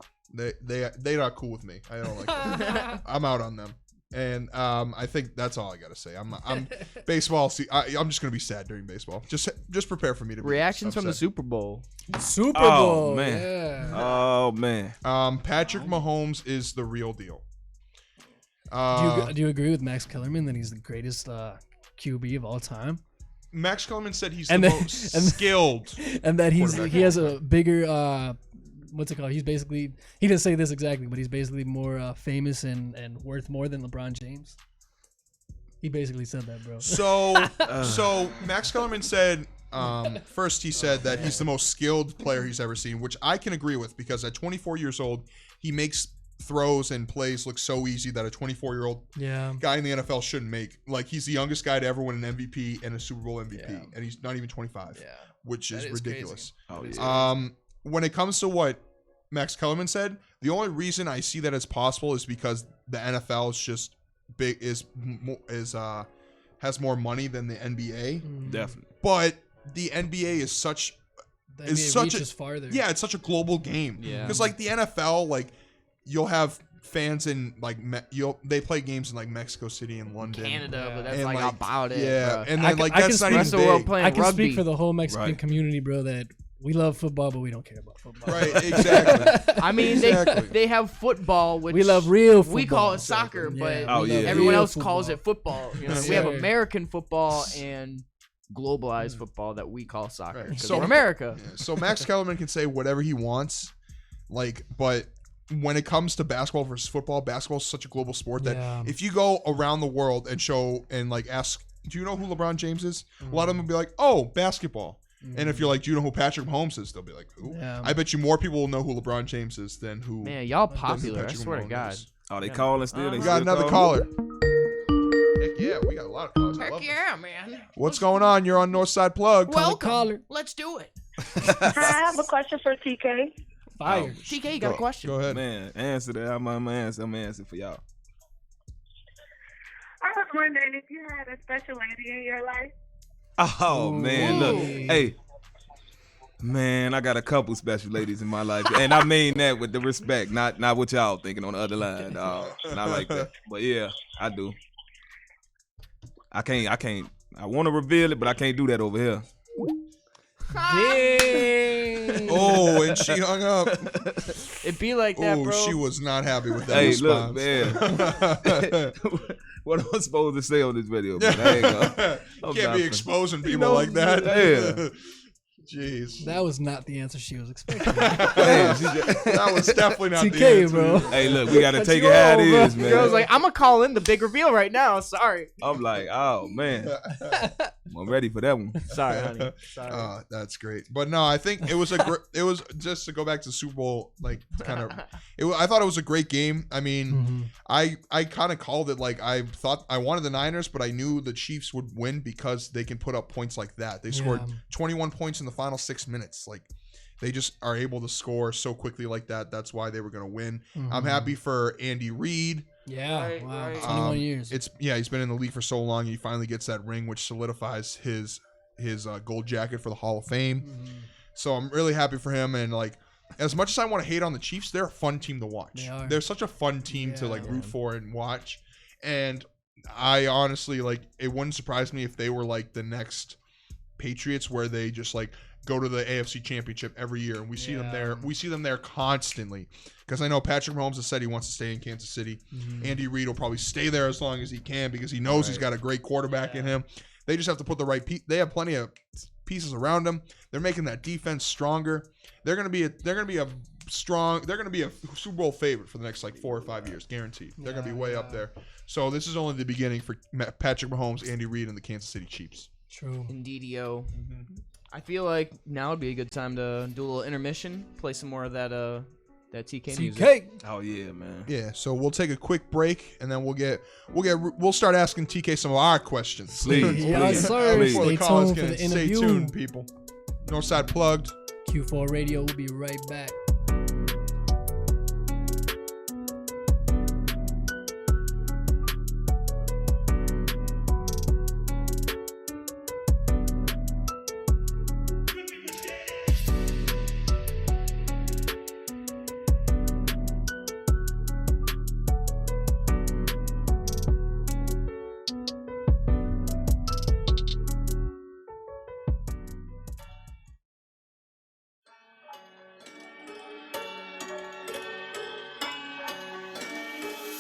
Speaker 5: They not cool with me. I don't like them. I'm out on them. And I think that's all I gotta say. I'm baseball. See, I'm just gonna be sad during baseball. Just prepare for me to be
Speaker 2: Reactions from the
Speaker 5: upset.
Speaker 2: Super Bowl.
Speaker 4: Super
Speaker 3: Oh,
Speaker 4: Bowl.
Speaker 3: man.
Speaker 4: Yeah.
Speaker 3: Oh man.
Speaker 5: Patrick Mahomes is the real deal.
Speaker 4: Do you agree with Max Kellerman that he's the greatest QB of all time,
Speaker 5: Max Kellerman said he's
Speaker 4: And
Speaker 5: the
Speaker 4: then-
Speaker 5: most
Speaker 4: and-
Speaker 5: skilled.
Speaker 4: and that
Speaker 5: Quarterback
Speaker 4: he has
Speaker 5: of all
Speaker 4: a bigger what's it called? He's basically, he didn't say this exactly, but he's basically more famous and worth more than LeBron James. He basically said that, bro.
Speaker 5: So Max Kellerman said, first he said that he's the most skilled player he's ever seen, which I can agree with because at 24 years old, he makes throws and plays look so easy that a 24-year-old
Speaker 4: Yeah.
Speaker 5: guy in the NFL shouldn't make. Like, he's the youngest guy to ever win an MVP and a Super Bowl MVP,
Speaker 4: Yeah.
Speaker 5: and he's not even 25,
Speaker 4: Yeah.
Speaker 5: which is
Speaker 4: That is
Speaker 5: ridiculous.
Speaker 3: Oh yeah.
Speaker 5: When it comes to what Max Kellerman said, the only reason I see that as possible is because the NFL is just big, has more money than the NBA.
Speaker 3: Definitely.
Speaker 5: But the NBA is such
Speaker 4: The
Speaker 5: is
Speaker 4: NBA
Speaker 5: such
Speaker 4: reaches
Speaker 5: a
Speaker 4: farther.
Speaker 5: yeah, it's such a global game.
Speaker 2: Yeah.
Speaker 5: Because like the NFL, like you'll have fans in like they play games in like Mexico City and London,
Speaker 2: Canada,
Speaker 4: Yeah.
Speaker 2: but that's
Speaker 5: And,
Speaker 2: like,
Speaker 5: like,
Speaker 2: about it.
Speaker 5: yeah,
Speaker 2: bro.
Speaker 5: and
Speaker 4: I
Speaker 5: then
Speaker 4: can-
Speaker 5: like
Speaker 4: I can
Speaker 5: that's not
Speaker 4: speak-
Speaker 5: even
Speaker 2: rest of the world
Speaker 5: big.
Speaker 2: playing
Speaker 4: I can
Speaker 2: rugby.
Speaker 4: speak for the whole Mexican
Speaker 3: Right.
Speaker 4: community, bro, that we love football, but we don't care about football.
Speaker 5: Right, exactly.
Speaker 2: I mean,
Speaker 5: Exactly.
Speaker 2: they have football, which
Speaker 4: We love real football.
Speaker 2: we call it soccer,
Speaker 4: Yeah,
Speaker 2: but
Speaker 4: we
Speaker 3: Oh,
Speaker 4: love
Speaker 3: yeah.
Speaker 2: everyone
Speaker 4: real
Speaker 2: else calls
Speaker 4: football.
Speaker 2: it football. You know,
Speaker 4: Yes,
Speaker 2: we have
Speaker 4: sir.
Speaker 2: American football and globalized football that we call soccer
Speaker 5: Right.
Speaker 2: because
Speaker 5: So-
Speaker 2: we're America.
Speaker 5: Yeah, so Max Kellerman can say whatever he wants, like, but when it comes to basketball versus football, basketball is such a global sport that
Speaker 4: Yeah.
Speaker 5: if you go around the world and show and like ask do you know who LeBron James is? A lot of them will be like, oh, basketball. And if you're like, do you know who Patrick Mahomes is? They'll be like, who?
Speaker 4: Yeah.
Speaker 5: I bet you more people will know who LeBron James is than who.
Speaker 2: Man, y'all
Speaker 5: than who
Speaker 2: popular. I
Speaker 5: Patrick
Speaker 2: swear to
Speaker 5: Mahomes
Speaker 2: God.
Speaker 5: is.
Speaker 3: Oh, they calling still? They
Speaker 5: We
Speaker 3: still
Speaker 5: got another
Speaker 3: calling?
Speaker 5: caller. Heck yeah, we got a lot of callers. I love it.
Speaker 2: Yeah, man.
Speaker 5: What's going on? You're on Northside Plug.
Speaker 2: Welcome. Let's do it.
Speaker 8: Hi, I have a question for TK.
Speaker 4: Fire.
Speaker 2: TK, you got a question?
Speaker 5: Go ahead.
Speaker 3: Man, answer that. I'm answer for y'all.
Speaker 8: I was wondering if you had a special lady in your life.
Speaker 3: Oh man, look,
Speaker 2: Ooh.
Speaker 3: hey, man, I got a couple special ladies in my life, and I mean that with the respect, not what y'all thinking on the other line, dog. Not like that, but yeah, I do. I can't. I want to reveal it, but I can't do that over here.
Speaker 4: Dang.
Speaker 5: Oh, and she hung up.
Speaker 2: It be like that,
Speaker 5: Oh,
Speaker 2: bro.
Speaker 5: she was not happy with that
Speaker 3: Hey,
Speaker 5: response.
Speaker 3: look, man. What am I supposed to say on this video? Man? I ain't gonna, I'm
Speaker 5: Can't
Speaker 3: not
Speaker 5: be
Speaker 3: fin-
Speaker 5: exposing people
Speaker 3: know,
Speaker 5: like that.
Speaker 3: yeah.
Speaker 5: Jeez.
Speaker 4: That was not the answer she was expecting.
Speaker 3: Hey, she just-
Speaker 5: That was definitely not the
Speaker 4: TK,
Speaker 5: answer.
Speaker 4: bro.
Speaker 3: hey, look, we gotta take it how it is, man.
Speaker 2: Girl's like, I'm gonna call in the big reveal right now. Sorry.
Speaker 3: I'm like, oh man, I'm ready for that one.
Speaker 2: Sorry, honey. Sorry.
Speaker 5: That's great. But no, I think it was it was just to go back to Super Bowl, like kind of. I thought it was a great game. I mean, I kind of called it like I thought I wanted the Niners, but I knew the Chiefs would win because they can put up points like that. They scored 21 points in the final 6 minutes. Like they just are able to score so quickly like that. That's why they were going to win. I'm happy for Andy Reid.
Speaker 4: Yeah,
Speaker 2: Right,
Speaker 4: wow,
Speaker 2: right.
Speaker 4: 21 years.
Speaker 5: He's been in the league for so long. He finally gets that ring, which solidifies his gold jacket for the Hall of Fame. So I'm really happy for him. And like, as much as I want to hate on the Chiefs, they're a fun team to watch.
Speaker 4: They are.
Speaker 5: They're such a fun team to like root for and watch. And I honestly like, it wouldn't surprise me if they were like the next Patriots, where they just like go to the AFC Championship every year, and we see them there. We see them there constantly, because I know Patrick Mahomes has said he wants to stay in Kansas City. Andy Reid will probably stay there as long as he can because he knows he's got a great quarterback in him. They just have to put the right. They have plenty of pieces around them. They're making that defense stronger. They're gonna be a Super Bowl favorite for the next like 4 or 5 years, guaranteed. They're gonna be way up there. So this is only the beginning for Patrick Mahomes, Andy Reid, and the Kansas City Chiefs.
Speaker 4: True.
Speaker 2: Indeedio. I feel like now would be a good time to do a little intermission, play some more of that TK music.
Speaker 4: TK.
Speaker 3: Oh yeah, man.
Speaker 5: Yeah, so we'll take a quick break, and then we'll start asking TK some of our questions.
Speaker 3: Please,
Speaker 4: Yes,
Speaker 3: please,
Speaker 4: sir.
Speaker 3: please.
Speaker 5: Before the
Speaker 4: Stay
Speaker 5: callers
Speaker 4: tuned for
Speaker 5: can
Speaker 4: the
Speaker 5: stay
Speaker 4: interview.
Speaker 5: tuned, people. Northside Plugged.
Speaker 4: Q4 Radio will be right back.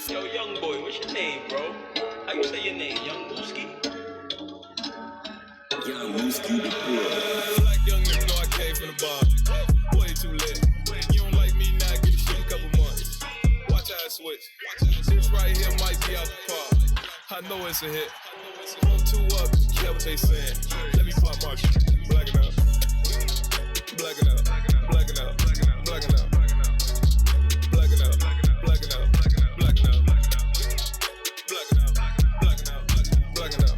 Speaker 1: Yo, young boy, what's your name, bro? How you say your name? Young Mooski? Young Mooski, like young nigga, know I came from the bar. Way too lit. You don't like me now, get the shit a couple months. Watch how I switch. This right here might be out the park. I know it's a hit. I'm too up, care what they saying. Let me pop my shit. Blacking out. Blacking out. Blacking out. Blacking out. Blacking out. Blacking out. Blacking out. Blacking out. Blacking out. Blacking out. Blacking out.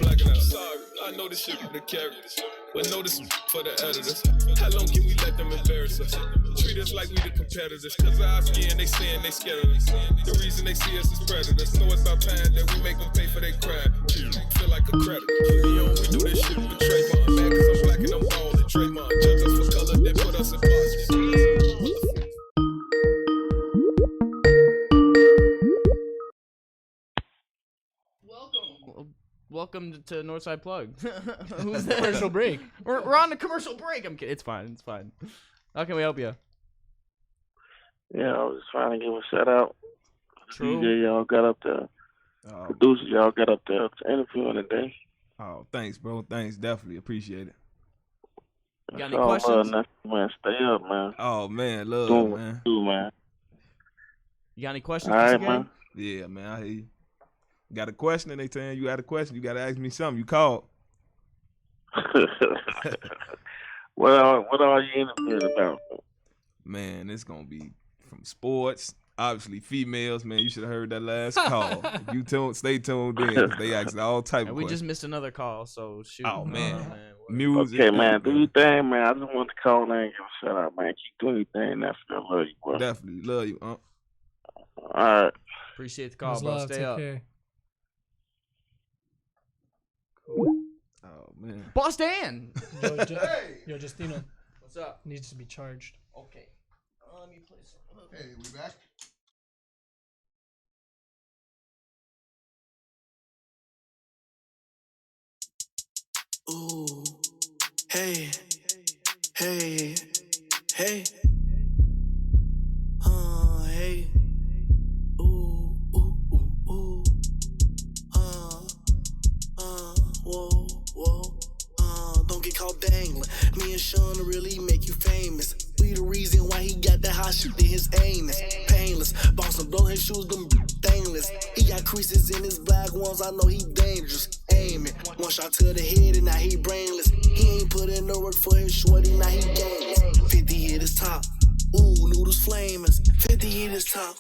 Speaker 1: Blacking out. Sorry, I know this shit the characters, but know this for the editors. How long can we let them embarrass us? Treat us like we the competitors. Cause of our skin, they saying they scared of us. The reason they see us as predators. Know it's about time that we make them pay for their crime. Feel like a creditor. You know, we do this shit with Trayvon, man. Cause I'm black and I'm ballin'. Draymond, judge us for color, then put us in boxes.
Speaker 2: Welcome to Northside Plug. Who's there?
Speaker 4: Commercial break.
Speaker 2: We're on a commercial break. I'm kidding. It's fine. It's fine. How can we help you?
Speaker 9: Yeah, I was just trying to give a shout out.
Speaker 2: True.
Speaker 9: DJ, y'all got up there.
Speaker 3: Oh,
Speaker 9: Producers, y'all got up there to interviewing today.
Speaker 3: oh, thanks, bro. Thanks, definitely appreciate it.
Speaker 2: You got
Speaker 9: That's
Speaker 2: any
Speaker 9: all,
Speaker 2: questions?
Speaker 9: man. Man, stay up, man.
Speaker 3: Oh man, love,
Speaker 9: Doing what
Speaker 3: man.
Speaker 9: you do, man.
Speaker 2: You got any questions?
Speaker 9: All right,
Speaker 2: TK?
Speaker 9: man.
Speaker 3: Yeah, man, I hear you. got a question and they saying you got a question, you got to ask me something. You called.
Speaker 9: What are you interviewing about?
Speaker 3: Man, it's gonna be from sports. Obviously, females. Man, you should have heard that last call. If you stay tuned in. 'Cause they asked all type
Speaker 2: And
Speaker 3: of
Speaker 2: we
Speaker 3: questions.
Speaker 2: just missed another call, so shoot.
Speaker 3: Oh, man.
Speaker 2: What-
Speaker 3: Music.
Speaker 9: Okay, man, do your thing, man. I just want to call in and give a shout out, man. Keep doing your thing. That's what I love you, bro.
Speaker 3: Definitely love you.
Speaker 9: All right.
Speaker 2: Appreciate the call,
Speaker 4: Much
Speaker 2: bro.
Speaker 4: love.
Speaker 2: Stay
Speaker 4: Take
Speaker 2: up.
Speaker 4: care.
Speaker 3: Oh man.
Speaker 2: Boss Dan.
Speaker 4: Yo, Justino.
Speaker 2: What's up?
Speaker 4: Needs to be charged.
Speaker 2: Okay. Let me play some.
Speaker 10: Hey, we back?
Speaker 11: Ooh, hey, hey, hey, hey, ooh, ooh, ooh, ooh, whoa, whoa, don't get caught dangling. Me and Sean really make you famous. We the reason why he got that hot shit in his anus. Painless, boss him, blow his shoes, them stainless. He got creases in his black ones, I know he dangerous. Aiming, one shot to the head and now he brainless. He ain't put in no work for his shorty, now he gainless. 50 hit his top, ooh, noodles flamers. 50 hit his top,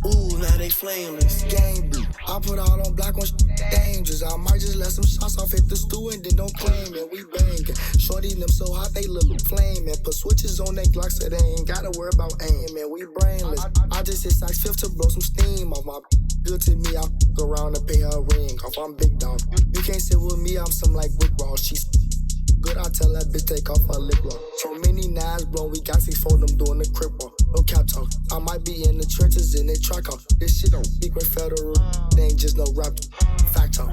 Speaker 11: ooh, now they flameless. Gang blue, I put out on black ones, dangerous. I might just let some shots off at the stew and then don't claim it. We bangin', shorty them so hot they little flaming. Put switches on their Glock so they ain't gotta worry about aiming. We brainless, I just hit Saks Fifth to blow some steam off my good to me. I around and pay her ring off. I'm big dog. You can't sit with me, I'm some like Rick Ross. She's good, I tell that bitch take off her lip gloss. So many knives blown, we got 6 for them doing the crip walk. No cap talk, I might be in the trenches in the track off. This shit don't speak with federal, they ain't just no rap. Fact talk.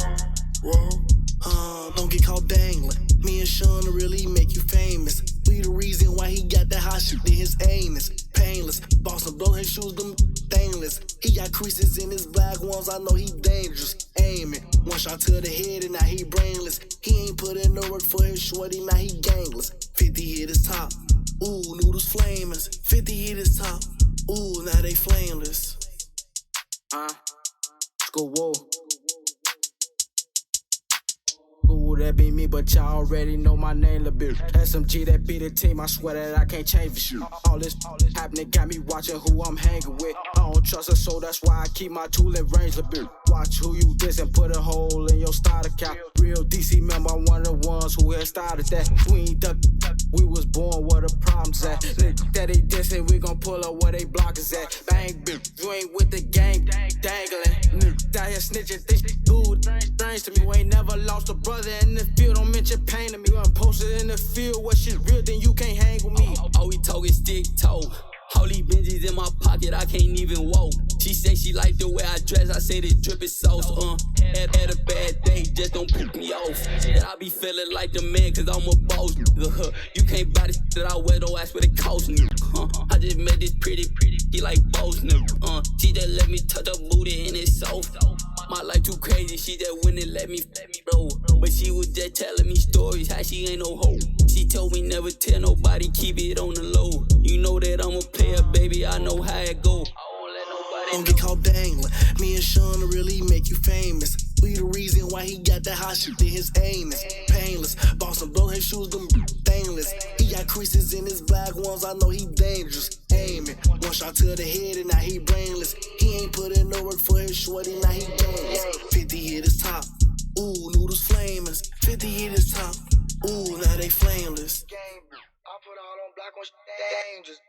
Speaker 11: Whoa, don't get caught dangling. Me and Sean really make you famous. We the reason why he got that hot shit in his anus. Painless, boss him, blow his shoes, them stainless. He got creases in his black ones, I know he dangerous. Aiming, one shot to the head and now he brainless. He ain't put in no work for his shorty, now he gangless. 50 hit his top, ooh, noodles flamers. 50 hit his top, ooh, now they flameless. Let's go, whoa. Ooh, that be me, but y'all already know my name, lil' bit. SMG, that be the team, I swear that I can't change for shit. All this happening got me watching who I'm hanging with. I don't trust her, so that's why I keep my tool in range, lil' bit. Watch who you diss and put a hole in your starter cap. Real DC member, I'm one of the ones who had started that. We ain't duck, we was born where the problems at. Nigga that they dissing, we gon' pull up where they blockers at. Bang, bitch, you ain't with the gang, dangling. Nigga out here snitching, this dude strange to me. We ain't never lost a brother in the field, don't mention pain to me. I'm posted in the field, what shit real, then you can't hang with me.
Speaker 12: All we talk is stick toe. Holy Benjis in my pocket, I can't even walk. She say she like the way I dress, I say this drip is sauce. Had a bad day, just don't pick me off. And I be feeling like the man, cause I'm a boss, nigga. You can't buy this that I wear, don't ask what it costs, nigga. I just met this pretty, she like boss, nigga. She just let me touch her booty and it's soft. My life too crazy, she just went and let me roll. But she was just telling me stories, how she ain't no hoe. She told me never tell nobody, keep it on the low. You know that I'm a player, baby, I know how it go.
Speaker 11: Don't get caught dangling. Me and Sean really make you famous. We the reason why he got that hot shit in his anus. Painless, boss him, blow his shoes, them stainless. He got creases in his black ones, I know he dangerous. Aiming, one shot to the head and now he brainless. He ain't put in no work for his shorty, now he gainless. 50 hit his top, ooh, noodles flamers. 50 hit his top, ooh, now they flameless. I put out on black ones, dangerous.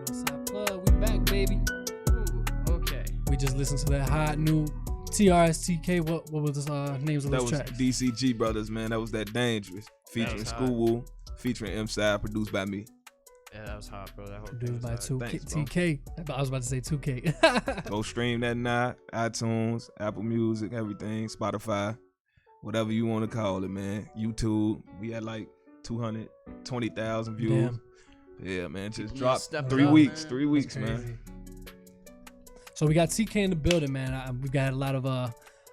Speaker 4: Northside Plug, we back, baby.
Speaker 2: Ooh, okay.
Speaker 4: We just listened to that hot new TRS TK. What was the names of
Speaker 3: That
Speaker 4: those
Speaker 3: was
Speaker 4: tracks?
Speaker 3: DCG Brothers, man. That was that dangerous. Featuring
Speaker 2: was hot.
Speaker 3: Schoolwoo, featuring M-Side, produced by me.
Speaker 2: Yeah, that was hot, bro. That whole thing
Speaker 4: Produced
Speaker 2: was
Speaker 4: by
Speaker 2: hot.
Speaker 3: Thanks, bro.
Speaker 4: TK. I was about to say 2K.
Speaker 3: Go stream that now. iTunes, Apple Music, everything, Spotify, whatever you want to call it, man. YouTube. We had like 220,000 views.
Speaker 4: Damn.
Speaker 3: Yeah, man. Just
Speaker 2: Yeah,
Speaker 3: dropped
Speaker 2: step it
Speaker 3: 3
Speaker 2: up,
Speaker 3: weeks.
Speaker 2: man.
Speaker 3: 3 weeks,
Speaker 4: That's
Speaker 3: man.
Speaker 4: crazy. So we got TK in the building, man. We've got a lot of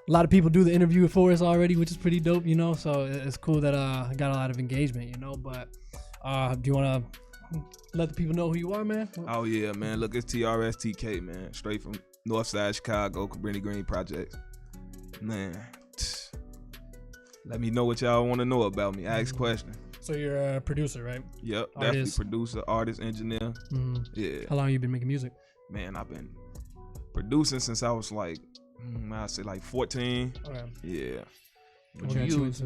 Speaker 4: A lot of people do the interview for us already, which is pretty dope, you know. So it's cool that I got a lot of engagement, you know. But do you want to let the people know who you are, man?
Speaker 3: Oh yeah, man. Look, it's TRS TK, man. Straight from Northside, Chicago, Cabrini Green Project. Man, let me know what y'all want to know about me. Ask questions.
Speaker 4: So you're a producer, right?
Speaker 3: Yep,
Speaker 4: Artist.
Speaker 3: definitely producer, artist, engineer. Yeah.
Speaker 4: How long you been making music?
Speaker 3: Man, I've been producing since I was like, I'd say like 14.
Speaker 4: Okay.
Speaker 3: Yeah.
Speaker 2: What you use?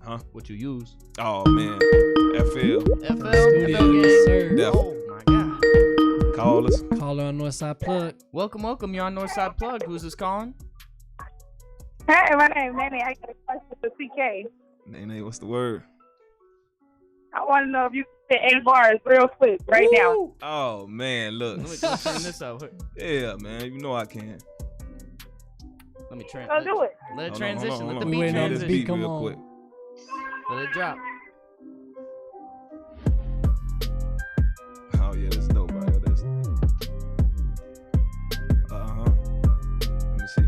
Speaker 3: Huh?
Speaker 2: What you use?
Speaker 3: Oh man, FL.
Speaker 4: Yes, sir.
Speaker 2: Oh my God.
Speaker 3: Call us.
Speaker 4: Caller on Northside Plug.
Speaker 2: Welcome. You're on Northside Plug. Who's this calling?
Speaker 8: Hey, my name is Nene. I got a question for TK.
Speaker 3: Nene, what's the word?
Speaker 8: I want to know if you can say 8 bars real quick right now.
Speaker 3: Oh man, look.
Speaker 2: Let me turn this up.
Speaker 3: Yeah, man, you know I can.
Speaker 2: Let me
Speaker 8: Go do it.
Speaker 2: Let it
Speaker 3: Hold on,
Speaker 2: transition.
Speaker 3: hold on,
Speaker 2: Let
Speaker 3: hold
Speaker 2: the
Speaker 3: on.
Speaker 2: beat
Speaker 4: We waiting on
Speaker 3: This
Speaker 4: the
Speaker 2: transition.
Speaker 3: beat
Speaker 4: come
Speaker 3: real
Speaker 4: on.
Speaker 3: quick.
Speaker 2: Let it drop.
Speaker 3: Oh yeah, that's dope, right? That's Let me see.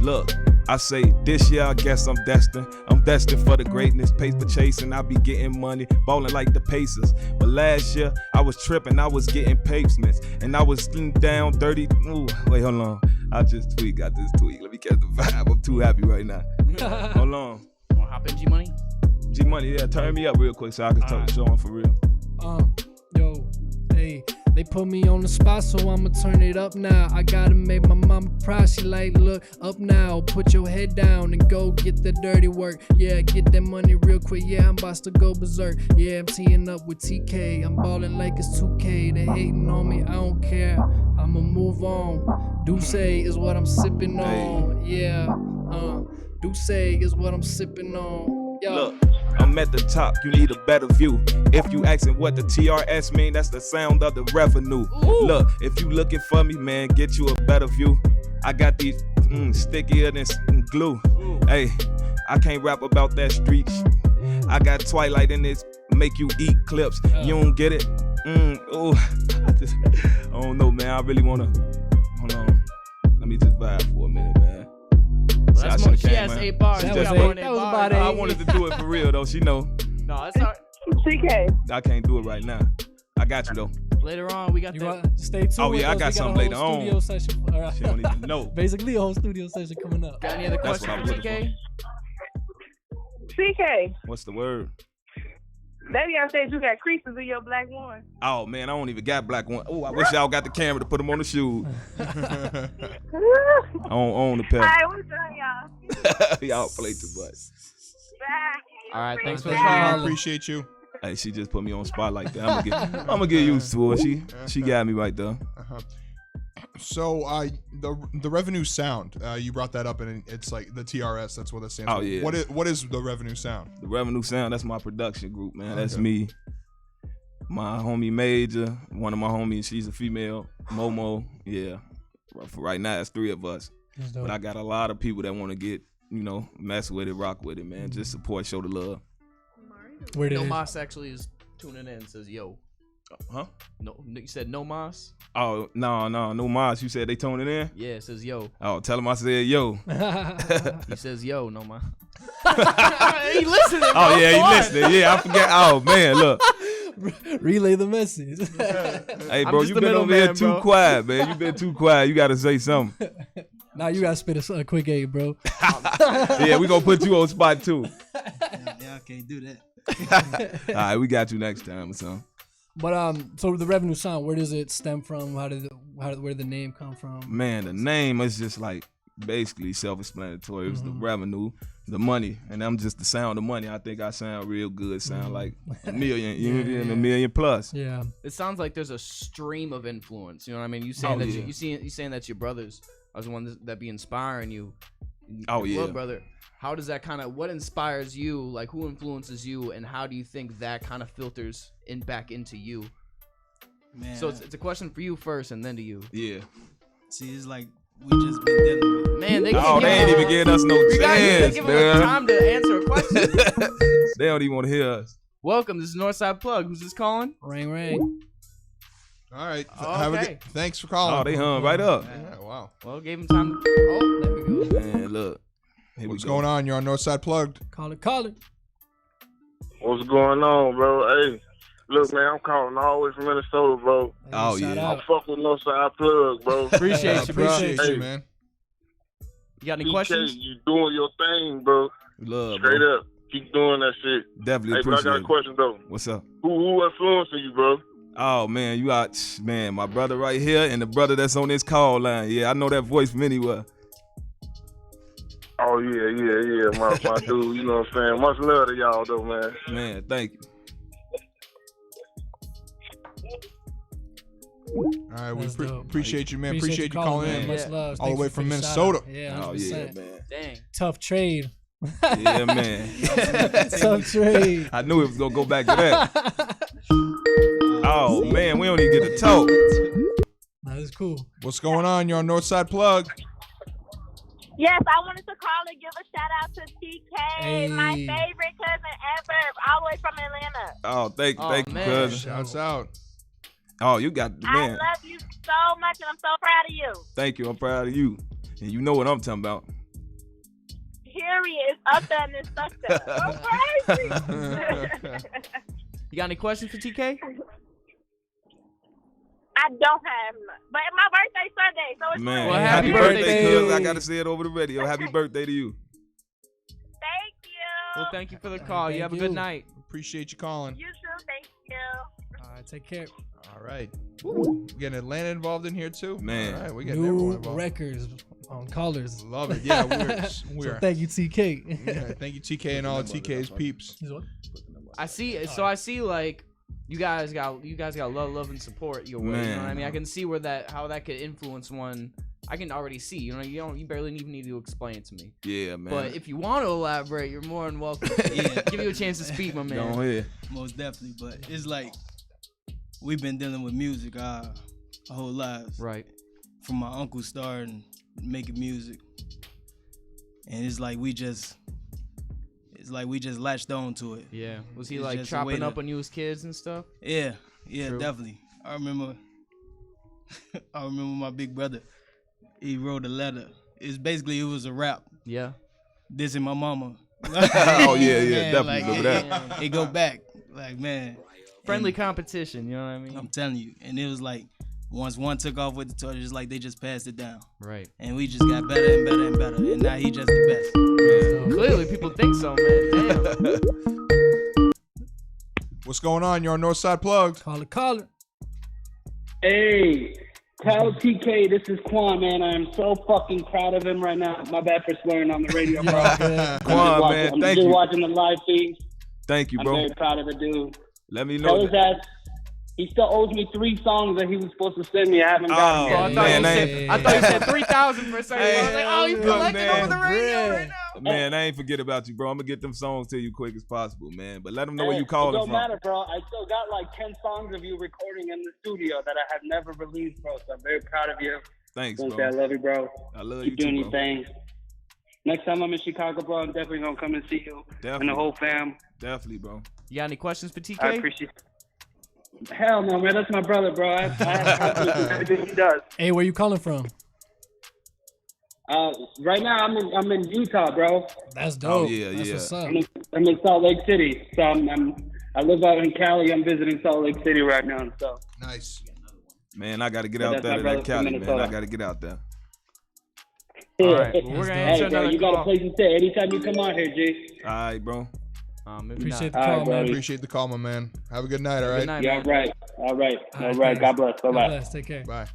Speaker 3: Look, I say this year I guess I'm destined. I'm destined for the greatness. Paper chasing, I be getting money, balling like the Pacers. But last year I was tripping, I was getting pavements, and I was sitting down dirty. Ooh, wait, hold on. I just tweak. Let me catch the vibe. I'm too happy right now. Hold on.
Speaker 2: Wanna hop in, G Money?
Speaker 3: G Money, yeah, turn me up real quick so I can start showing for real.
Speaker 4: Yo, hey, they put me on the spot, so I'ma turn it up now. I gotta make my mama proud. She like, look up now, put your head down and go get the dirty work. Yeah, get that money real quick. Yeah, I'm about to go berserk. Yeah, I'm teeing up with TK. I'm balling like it's 2K. They hating on me, I don't care. I'ma move on. Douce is what I'm sipping on. Yeah, Douce is what I'm sipping on. Yo.
Speaker 3: Look, I'm at the top, you need a better view. If you asking what the TRS mean, that's the sound of the revenue.
Speaker 2: Ooh.
Speaker 3: Look, if you looking for me, man, get you a better view. I got these stickier than glue. Hey, I can't rap about that street. I got Twilight in this, make you eat clips. You don't get it? Ooh, I don't know, man. I really wanna, hold on. Let me just vibe for a minute, man.
Speaker 2: That's more, she has 8 bars.
Speaker 4: That
Speaker 2: You
Speaker 4: was
Speaker 2: got
Speaker 4: eight.
Speaker 2: more than
Speaker 4: That
Speaker 2: 8
Speaker 4: was
Speaker 2: bars.
Speaker 4: about
Speaker 3: I
Speaker 4: 8.
Speaker 3: wanted to do it for real, though. She know.
Speaker 2: No, it's not.
Speaker 8: TK.
Speaker 3: I can't do it right now. I got you, though.
Speaker 2: Later on, we got
Speaker 4: You
Speaker 2: the.
Speaker 4: want stay tuned.
Speaker 3: Oh,
Speaker 4: with
Speaker 3: yeah, I
Speaker 4: us.
Speaker 3: got
Speaker 4: We
Speaker 3: something
Speaker 4: a
Speaker 3: later
Speaker 4: whole
Speaker 3: on.
Speaker 4: studio session.
Speaker 3: She don't even know.
Speaker 4: Basically, a whole studio session coming up.
Speaker 2: Got any other
Speaker 3: That's
Speaker 2: questions
Speaker 3: what
Speaker 2: for
Speaker 3: I'm looking
Speaker 2: TK?
Speaker 8: TK.
Speaker 3: What's the word?
Speaker 8: Baby, I said you got creases in your black one.
Speaker 3: Oh, man, I don't even got black one. Oh, I wish y'all got the camera to put them on the shoe. on the pair.
Speaker 8: All right, what's up, y'all?
Speaker 3: Y'all play too much.
Speaker 8: Bye.
Speaker 2: All right, thanks for the
Speaker 4: Thank you.
Speaker 2: call.
Speaker 5: Appreciate you.
Speaker 3: Hey, she just put me on spot like that. I'm gonna get used to it. She got me right there.
Speaker 5: So the revenue sound, you brought that up, and it's like the TRS. That's what that stands for.
Speaker 3: Oh, yeah.
Speaker 5: What is the revenue sound?
Speaker 3: The Revenue Sound, that's my production group, man. That's me. My homie Major, one of my homies, she's a female. Momo, yeah. For right now, it's 3 of us. But I got a lot of people that want to get, mess with it, rock with it, man. Just support, show the love.
Speaker 4: Where did
Speaker 2: No
Speaker 4: it?
Speaker 2: Mas actually is tuning in. Says yo.
Speaker 3: Huh?
Speaker 2: No, you said no Mas.
Speaker 3: Oh, no Mas. You said they tuning in?
Speaker 2: Yeah, it says yo.
Speaker 3: Oh, tell him I said yo.
Speaker 2: He says yo, no Mas. He listening. Bro.
Speaker 3: Oh, yeah, he listening. Yeah, I forgot. Oh, man, look.
Speaker 4: Relay the message.
Speaker 3: Hey,
Speaker 2: I'm
Speaker 3: bro,
Speaker 2: just
Speaker 3: you
Speaker 2: the
Speaker 3: been over here
Speaker 2: middleman,
Speaker 3: too
Speaker 2: bro.
Speaker 3: quiet, man. You been too quiet. You got to say something.
Speaker 4: Now you gotta spit a quick A, bro.
Speaker 3: Yeah, we gonna put you on spot, too.
Speaker 10: Yeah, I can't do that.
Speaker 3: All right, we got you next time or something.
Speaker 4: But so the revenue sound, where does it stem from? Where did the name come from?
Speaker 3: Man, the name is just like basically self-explanatory. It was the revenue, the money, and I'm just the sound of money. I think I sound real good. Sound like a million, a million plus.
Speaker 4: Yeah.
Speaker 2: It sounds like there's a stream of influence. You know what I mean? You saying you saying that your brothers are the ones that be inspiring you.
Speaker 3: Oh,
Speaker 2: your
Speaker 3: yeah.
Speaker 2: blood brother. How does that what inspires you? Like, who influences you, and how do you think that kind of filters back into you?
Speaker 10: Man.
Speaker 2: So it's a question for you first, and then to you.
Speaker 3: Yeah.
Speaker 10: See, it's like we just been dealing with.
Speaker 2: Man, they
Speaker 3: ain't even giving us no chance,
Speaker 2: giving us time to answer a question.
Speaker 3: They don't even want to hear us.
Speaker 2: Welcome. This is Northside Plug. Who's this calling?
Speaker 4: Ring.
Speaker 5: All right.
Speaker 2: Oh,
Speaker 5: Have a
Speaker 2: okay.
Speaker 5: good, thanks for calling.
Speaker 3: Oh, they hung right up.
Speaker 5: Yeah, wow.
Speaker 2: Well, gave him time. Oh, there we go.
Speaker 3: Man, look. Here
Speaker 5: What's
Speaker 3: we go.
Speaker 5: going on? You're on Northside Plugged.
Speaker 4: Call it.
Speaker 9: What's going on, bro? Hey, look, man, I'm calling all the way from Minnesota, bro.
Speaker 3: Oh,
Speaker 4: Shout
Speaker 3: yeah.
Speaker 4: out.
Speaker 9: I fuck with Northside Plug, bro.
Speaker 2: Appreciate you, bro.
Speaker 5: Appreciate you,
Speaker 9: Hey.
Speaker 5: man.
Speaker 2: You got any
Speaker 9: TK,
Speaker 2: questions?
Speaker 9: you doing your thing, bro.
Speaker 3: Love,
Speaker 9: Straight
Speaker 3: bro.
Speaker 9: up. Keep doing that shit.
Speaker 3: Definitely
Speaker 9: Hey, but I
Speaker 3: appreciate
Speaker 9: got a
Speaker 3: it.
Speaker 9: question, though.
Speaker 3: What's up?
Speaker 9: Who influencing you, bro?
Speaker 3: Oh, man, you out. Man, my brother right here and the brother that's on this call line. Yeah, I know that voice from anywhere.
Speaker 9: Oh, yeah. My dude, you know what I'm saying? Much love to y'all, though, man.
Speaker 3: Man, thank you.
Speaker 5: All right, we
Speaker 4: That's dope.
Speaker 5: appreciate you, man. Appreciate you calling in.
Speaker 4: Much
Speaker 2: Yeah.
Speaker 4: love.
Speaker 5: All the
Speaker 4: Thank
Speaker 5: way
Speaker 4: you
Speaker 5: from
Speaker 4: for the
Speaker 5: Minnesota.
Speaker 4: shout-out. Yeah, 100%.
Speaker 3: Oh, yeah, man.
Speaker 2: Dang.
Speaker 4: Tough trade.
Speaker 3: Yeah, man.
Speaker 4: Tough trade.
Speaker 3: I knew it was going to go back to that. Oh, man, we don't even get to talk.
Speaker 4: That is cool.
Speaker 5: What's going on? You're on Northside Plug.
Speaker 6: Yes, I wanted to call and give a shout out to TK, my
Speaker 4: Hey.
Speaker 6: favorite cousin ever, all the way from Atlanta.
Speaker 3: Oh, thank you,
Speaker 2: man.
Speaker 3: cousin.
Speaker 5: Shouts out.
Speaker 3: Oh, you got,
Speaker 6: I
Speaker 3: man.
Speaker 6: love you so much, and I'm so proud of you.
Speaker 3: Thank you. I'm proud of you. And you know what I'm talking about.
Speaker 6: Period. Up there and it's stuck there. So crazy.
Speaker 2: You got any questions for TK?
Speaker 6: I don't have, but my birthday's Sunday, so it's
Speaker 3: Man,
Speaker 2: Well,
Speaker 6: fine.
Speaker 2: happy
Speaker 3: happy
Speaker 2: birthday,
Speaker 3: birthday,
Speaker 2: to
Speaker 3: cuz.
Speaker 2: you.
Speaker 3: I got to say it over the radio. Happy birthday to you.
Speaker 6: Thank you.
Speaker 2: Well, thank you for the call. You
Speaker 4: Thank
Speaker 2: have a
Speaker 4: you.
Speaker 2: good night.
Speaker 5: Appreciate you calling.
Speaker 6: You too. Thank you.
Speaker 4: All right, take care.
Speaker 5: All right. Ooh, we getting Atlanta involved in here too.
Speaker 3: Man.
Speaker 5: All right, we getting everyone
Speaker 4: New
Speaker 5: involved.
Speaker 4: records on callers.
Speaker 5: Love it. Yeah, we're
Speaker 4: So thank you, TK.
Speaker 5: yeah, thank you, TK, and all of TK's peeps.
Speaker 2: I see like you guys got love and support your way. You know what I
Speaker 3: Man.
Speaker 2: mean? I can see how that could influence one. I can already see. You barely even need to explain it to me.
Speaker 3: Yeah, man.
Speaker 2: But if you want to elaborate, you're more than welcome.
Speaker 10: Yeah.
Speaker 2: Give you a chance to speak, my man.
Speaker 3: Go ahead.
Speaker 10: Most definitely, but it's like we've been dealing with music our whole lives.
Speaker 2: Right.
Speaker 10: From my uncle starting making music, and it's like we just latched on to it.
Speaker 2: Yeah. Was he
Speaker 10: It's
Speaker 2: like
Speaker 10: just a way
Speaker 2: chopping up
Speaker 10: to-
Speaker 2: when you was kids and stuff?
Speaker 10: Yeah,
Speaker 2: True.
Speaker 10: definitely. I remember my big brother. He wrote a letter. It was a rap.
Speaker 2: Yeah.
Speaker 10: Dissing my mama.
Speaker 3: Oh, yeah,
Speaker 10: Man,
Speaker 3: definitely.
Speaker 10: like,
Speaker 3: Remember that.
Speaker 10: It go back. Like, man.
Speaker 2: Friendly
Speaker 10: And
Speaker 2: competition, you know what I mean?
Speaker 10: I'm telling you. And it was like, once one took off with the torch, it's like they just passed it down.
Speaker 2: Right.
Speaker 10: And we just got better and better and better. And now he just the best.
Speaker 2: Clearly, people think so, man. Damn.
Speaker 5: What's going on? You're on Northside Plugged.
Speaker 4: Call it.
Speaker 13: Hey, tell TK this is Quan, man. I'm so fucking proud of him right now. My bad for swearing on the radio, bro.
Speaker 3: Quan, man,
Speaker 13: I'm
Speaker 3: thank
Speaker 13: just
Speaker 3: you.
Speaker 13: watching the live feed.
Speaker 3: Thank you,
Speaker 13: I'm
Speaker 3: bro.
Speaker 13: very proud of the dude.
Speaker 3: Let me
Speaker 13: Tell
Speaker 3: know.
Speaker 13: his ass he still owes me 3 songs that he was supposed to send me. I haven't gotten
Speaker 3: Oh,
Speaker 13: yet.
Speaker 2: I thought you said 3,000 for a second. I was like, oh, he's
Speaker 3: Look,
Speaker 2: collecting
Speaker 3: man,
Speaker 2: over the radio right now.
Speaker 3: Man, I ain't forget about you, bro. I'm gonna get them songs to you quick as possible, man. But let them know where you
Speaker 13: It
Speaker 3: calling
Speaker 13: don't
Speaker 3: from.
Speaker 13: matter, bro. I still got like 10 songs of you recording in the studio that I have never released, bro. So I'm very proud of you.
Speaker 3: Thanks,
Speaker 13: Gonna
Speaker 3: bro.
Speaker 13: say I love you, bro.
Speaker 3: I love
Speaker 13: Keep
Speaker 3: you
Speaker 13: doing
Speaker 3: too,
Speaker 13: your
Speaker 3: bro.
Speaker 13: thing. Next time I'm in Chicago, bro, I'm definitely gonna come and see you and
Speaker 3: Definitely.
Speaker 13: the whole fam.
Speaker 3: Definitely, bro.
Speaker 2: You got any questions for TK?
Speaker 13: I appreciate. Hell no, man. That's my brother, bro. I have confidence in everything he does.
Speaker 4: Hey, where you calling from?
Speaker 13: Right now, I'm in Utah, bro.
Speaker 4: That's dope.
Speaker 3: Oh, yeah,
Speaker 4: That's
Speaker 3: yeah.
Speaker 4: what's up.
Speaker 13: I'm in Salt Lake City, so I live out in Cali. I'm visiting Salt Lake City right now, so.
Speaker 5: Nice.
Speaker 3: Man, I gotta get
Speaker 13: But
Speaker 3: out
Speaker 13: that's
Speaker 3: there
Speaker 13: my
Speaker 3: to
Speaker 13: brother
Speaker 3: that
Speaker 13: from
Speaker 3: Cali, man.
Speaker 13: Minnesota.
Speaker 3: I gotta get out there.
Speaker 2: All right, well, we're gonna answer
Speaker 13: Hey, bro,
Speaker 2: another
Speaker 13: you got a
Speaker 2: call.
Speaker 13: place to stay anytime you come out here, G.
Speaker 3: All right, bro.
Speaker 2: Maybe
Speaker 4: Appreciate
Speaker 2: not.
Speaker 4: the call,
Speaker 13: All right,
Speaker 4: man.
Speaker 5: Appreciate the call, my man. Have a good night, all right?
Speaker 2: Good night,
Speaker 13: Yeah,
Speaker 2: man.
Speaker 13: right. All right.
Speaker 4: All
Speaker 13: All
Speaker 4: right,
Speaker 13: right. God
Speaker 4: thanks.
Speaker 13: bless. Bye-bye.
Speaker 4: God bless. Take care.
Speaker 5: Bye.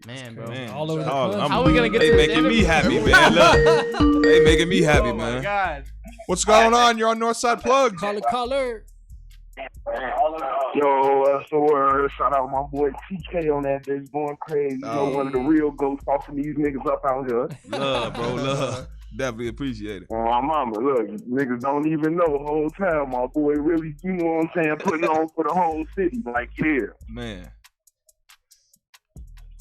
Speaker 2: Man, bro.
Speaker 3: Man,
Speaker 4: All over the
Speaker 3: oh,
Speaker 4: country.
Speaker 2: How are we gonna get
Speaker 3: they
Speaker 2: to this
Speaker 3: making me
Speaker 2: interview?
Speaker 3: happy, man. Look, they making me happy,
Speaker 2: Oh my
Speaker 3: man.
Speaker 2: God.
Speaker 5: What's going on? You're on Northside Plugged.
Speaker 4: Caller.
Speaker 9: Yo, shout out my boy TK on that bitch going crazy. You know, one of the real ghosts tossing these niggas up out here.
Speaker 3: Love, bro, love. Definitely appreciate it.
Speaker 9: Oh, my mama, look, niggas don't even know the whole time. My boy really, you know what I'm saying, putting on for the whole city. Like, yeah.
Speaker 3: Man.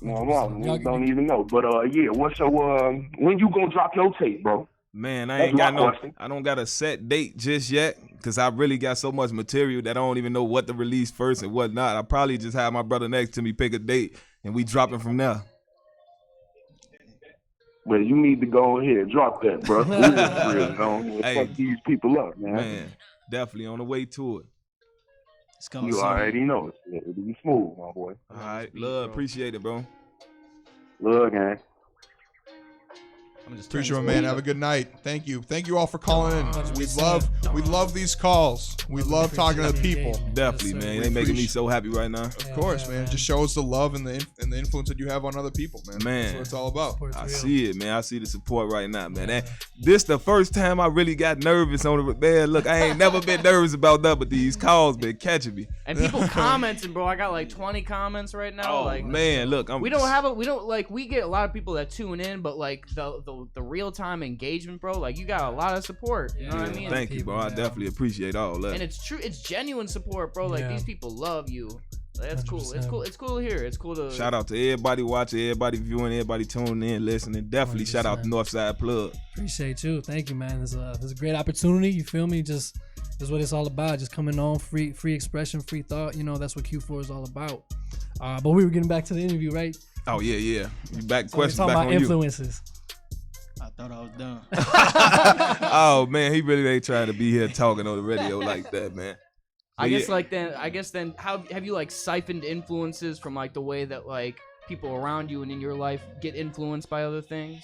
Speaker 9: My mama, niggas don't even know. But, yeah, what's your, when you gonna drop your tape, bro?
Speaker 3: Man,
Speaker 9: That's my question.
Speaker 3: I don't got a set date just yet because I really got so much material that I don't even know what to release first and what not. I probably just have my brother next to me pick a date and we dropping from there.
Speaker 9: Well, you need to go ahead and drop that, bro. We just really don't fuck these people up, man.
Speaker 3: Man, definitely on the way to it.
Speaker 10: It's coming
Speaker 9: You
Speaker 10: soon.
Speaker 9: already know it. It'll be smooth, my boy.
Speaker 3: All right, love, appreciate it, bro.
Speaker 9: Love, gang.
Speaker 5: Appreciate it, man. Have a good night. Thank you. Thank you all for calling in. We love these calls. We love talking to the people.
Speaker 3: Definitely, man. They making me so happy right now.
Speaker 5: Of course, man. It just shows the love and the influence that you have on other people, man. That's what it's all about.
Speaker 3: I see it, man. I see the support right now, man. This the first time I really got nervous on it. Man, look, I ain't never been nervous about that, but these calls been catching me.
Speaker 2: And people commenting, bro. I got like 20 comments right now.
Speaker 3: Oh,
Speaker 2: like,
Speaker 3: man, look,
Speaker 2: we get a lot of people that tune in, but like the real time engagement, bro. Like you got a lot of support. You know what I mean?
Speaker 3: Thank you, bro. I definitely appreciate all that.
Speaker 2: And it's true. It's genuine support, bro. Like these people love you. That's cool.
Speaker 4: 100%.
Speaker 2: It's cool. It's cool to hear. It's cool to
Speaker 3: shout out to everybody watching, everybody viewing, everybody tuning in, listening. Definitely
Speaker 4: 100%.
Speaker 3: shout out to Northside Plug.
Speaker 4: Appreciate you. Thank you, man. This is a great opportunity. You feel me? Just this is what it's all about. Just coming on, free expression, free thought. You know, that's what Q4 is all about. But we were getting back to the interview, right?
Speaker 3: Oh yeah. You back?
Speaker 4: So
Speaker 3: Questions
Speaker 4: we're
Speaker 3: back
Speaker 4: talking
Speaker 3: on
Speaker 4: about influences.
Speaker 10: I thought I was done.
Speaker 3: Oh man, he really ain't trying to be here talking on the radio like that, man.
Speaker 2: I guess then how have you like siphoned influences from like the way that like people around you and in your life get influenced by other things?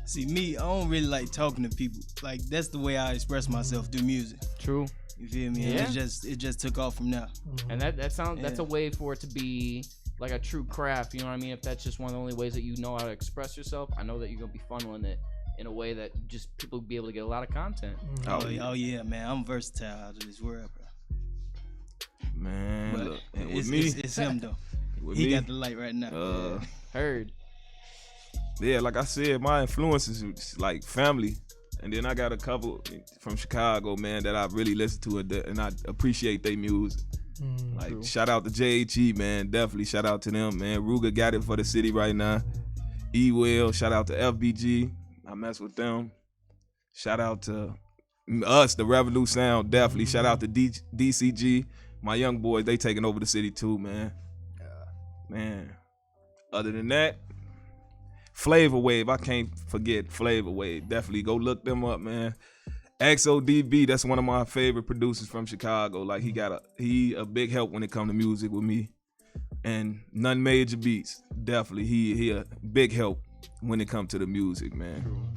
Speaker 10: See, me, I don't really like talking to people. Like that's the way I express myself through music.
Speaker 2: True.
Speaker 10: You feel me?
Speaker 2: Yeah.
Speaker 10: And it just took off from there.
Speaker 2: And that's a way for it to be like a true craft, you know what I mean? If that's just one of the only ways that you know how to express yourself, I know that you're gonna be funneling it in a way that just people will be able to get a lot of content.
Speaker 10: Oh yeah, man, I'm versatile out of this world, bro.
Speaker 3: Man,
Speaker 10: But
Speaker 3: look, and
Speaker 10: it's him though. He got the light right now.
Speaker 2: Heard.
Speaker 3: Yeah, like I said, my influences is like family. And then I got a couple from Chicago, man, that I really listen to and I appreciate their music. Like,
Speaker 2: True.
Speaker 3: shout out to JHE, man. Definitely shout out to them, man. Ruger got it for the city right now. E-Will, shout out to FBG. I mess with them. Shout out to us, the Revenue Sound, definitely. Shout out to DCG. My young boys, they taking over the city too, man. Man. Other than that, Flavor Wave, I can't forget Flavor Wave. Definitely go look them up, man. XODB, that's one of my favorite producers from Chicago. Like he a big help when it come to music with me. And None Major Beats, definitely he a big help when it come to the music, man.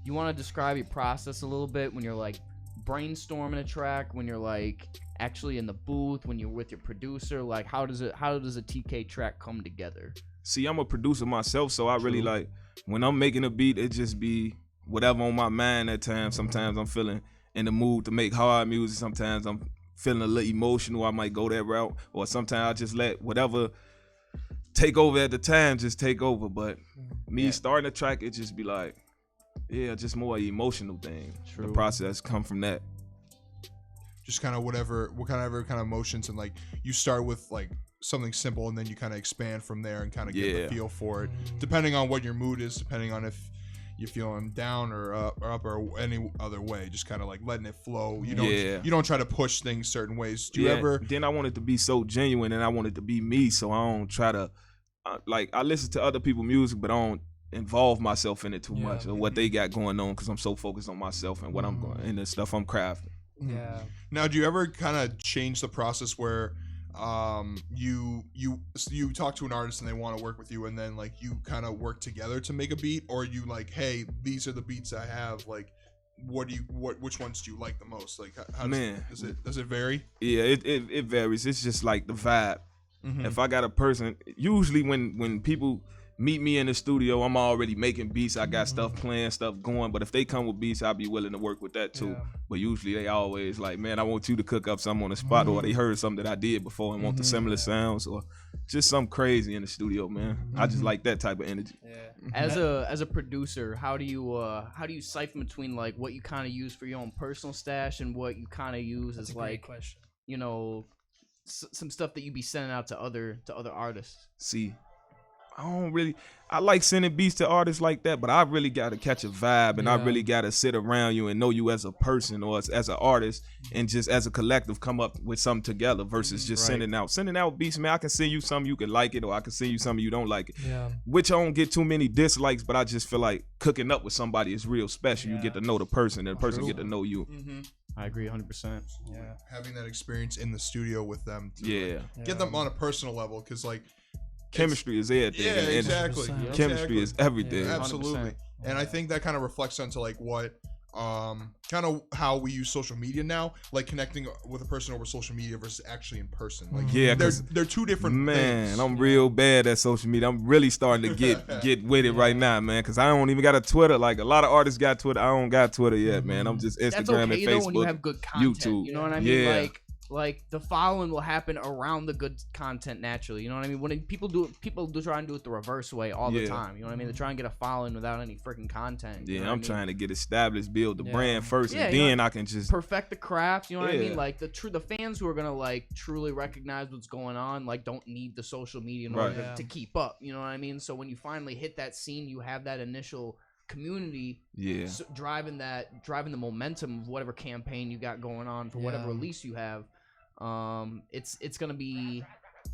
Speaker 2: You want to describe your process a little bit when you're like brainstorming a track, when you're like actually in the booth, when you're with your producer? Like how does a TK track come together?
Speaker 3: See, I'm a producer myself, so I really like when I'm making a beat, it just be whatever on my mind at times. Sometimes I'm feeling in the mood to make hard music. Sometimes I'm feeling a little emotional. I might go that route. Or sometimes I just let whatever take over at the time, just take over. But me starting a track, it just be like, just more emotional thing.
Speaker 2: True.
Speaker 3: The process come from that.
Speaker 5: Just kind of whatever kind of emotions, and like you start with like something simple and then you kind of expand from there and kind of get the feel for it, depending on what your mood is, depending on if you're feeling down or up or any other way, just kind of like letting it flow. You don't try to push things certain ways. Do you ever?
Speaker 3: Then I want it to be so genuine and I want it to be me, so I don't try to like I listen to other people's music, but I don't involve myself in it too much or what they got going on because I'm so focused on myself and what I'm going and the stuff I'm crafting.
Speaker 4: Yeah.
Speaker 5: Now, do you ever kind of change the process where you talk to an artist and they want to work with you, and then like you kind of work together to make a beat, or you like, hey, these are the beats I have, like which ones do you like the most? Like how does it vary?
Speaker 3: Yeah, it varies. It's just like the vibe. If I got a person, usually when people meet me in the studio, I'm already making beats. I got stuff playing, stuff going. But if they come with beats, I'll be willing to work with that too. But usually they always like, man, I want you to cook up something on the spot, or they heard something that I did before and want the similar sounds, or just something crazy in the studio, man. I just like that type of energy.
Speaker 2: As a producer, how do you siphon between like what you kind of use for your own personal stash and what you kind of use as like, you know, some stuff that you be sending out to other artists?
Speaker 3: See, I like sending beats to artists like that, but I really got to catch a vibe, and I really got to sit around you and know you as a person or as an artist, and just as a collective come up with something together versus just sending out beats. Man, I can send you something, you can like it, or I can send you something you don't like it.
Speaker 4: Yeah.
Speaker 3: Which I don't get too many dislikes, but I just feel like cooking up with somebody is real special. You get to know the person, and the person get to know you.
Speaker 2: I agree 100%.
Speaker 14: Yeah, having that experience in the studio with them to get
Speaker 3: Yeah.
Speaker 14: them on a personal level, because like
Speaker 3: chemistry is everything.
Speaker 14: Yeah,
Speaker 3: and
Speaker 14: exactly.
Speaker 3: Chemistry is everything.
Speaker 14: Yeah, absolutely. And I think that kind of reflects onto like what kind of how we use social media now, like connecting with a person over social media versus actually in person. Like they're two different things.
Speaker 3: I'm real bad at social media. I'm really starting to get with it right now, man, because I don't even got a Twitter. Like a lot of artists got Twitter. I don't got Twitter yet, man. I'm just Instagram
Speaker 2: That's okay,
Speaker 3: and
Speaker 2: you
Speaker 3: Facebook,
Speaker 2: know, when you have good content,
Speaker 3: YouTube.
Speaker 2: you know what I mean?
Speaker 3: Yeah.
Speaker 2: Like the following will happen around the good content naturally. You know what I mean? When people do try and do it the reverse way all the time. You know what I mean? They try and get a following without any freaking content.
Speaker 3: Yeah,
Speaker 2: you know
Speaker 3: I'm
Speaker 2: what I mean?
Speaker 3: trying to get established, build the brand first, and
Speaker 2: you
Speaker 3: then
Speaker 2: know,
Speaker 3: I can just
Speaker 2: perfect the craft. You know what I mean?
Speaker 3: Yeah.
Speaker 2: Like the fans who are gonna like truly recognize what's going on, like don't need the social media in order to keep up. You know what I mean? So when you finally hit that scene, you have that initial community driving the momentum of whatever campaign you got going on for whatever release you have. It's gonna be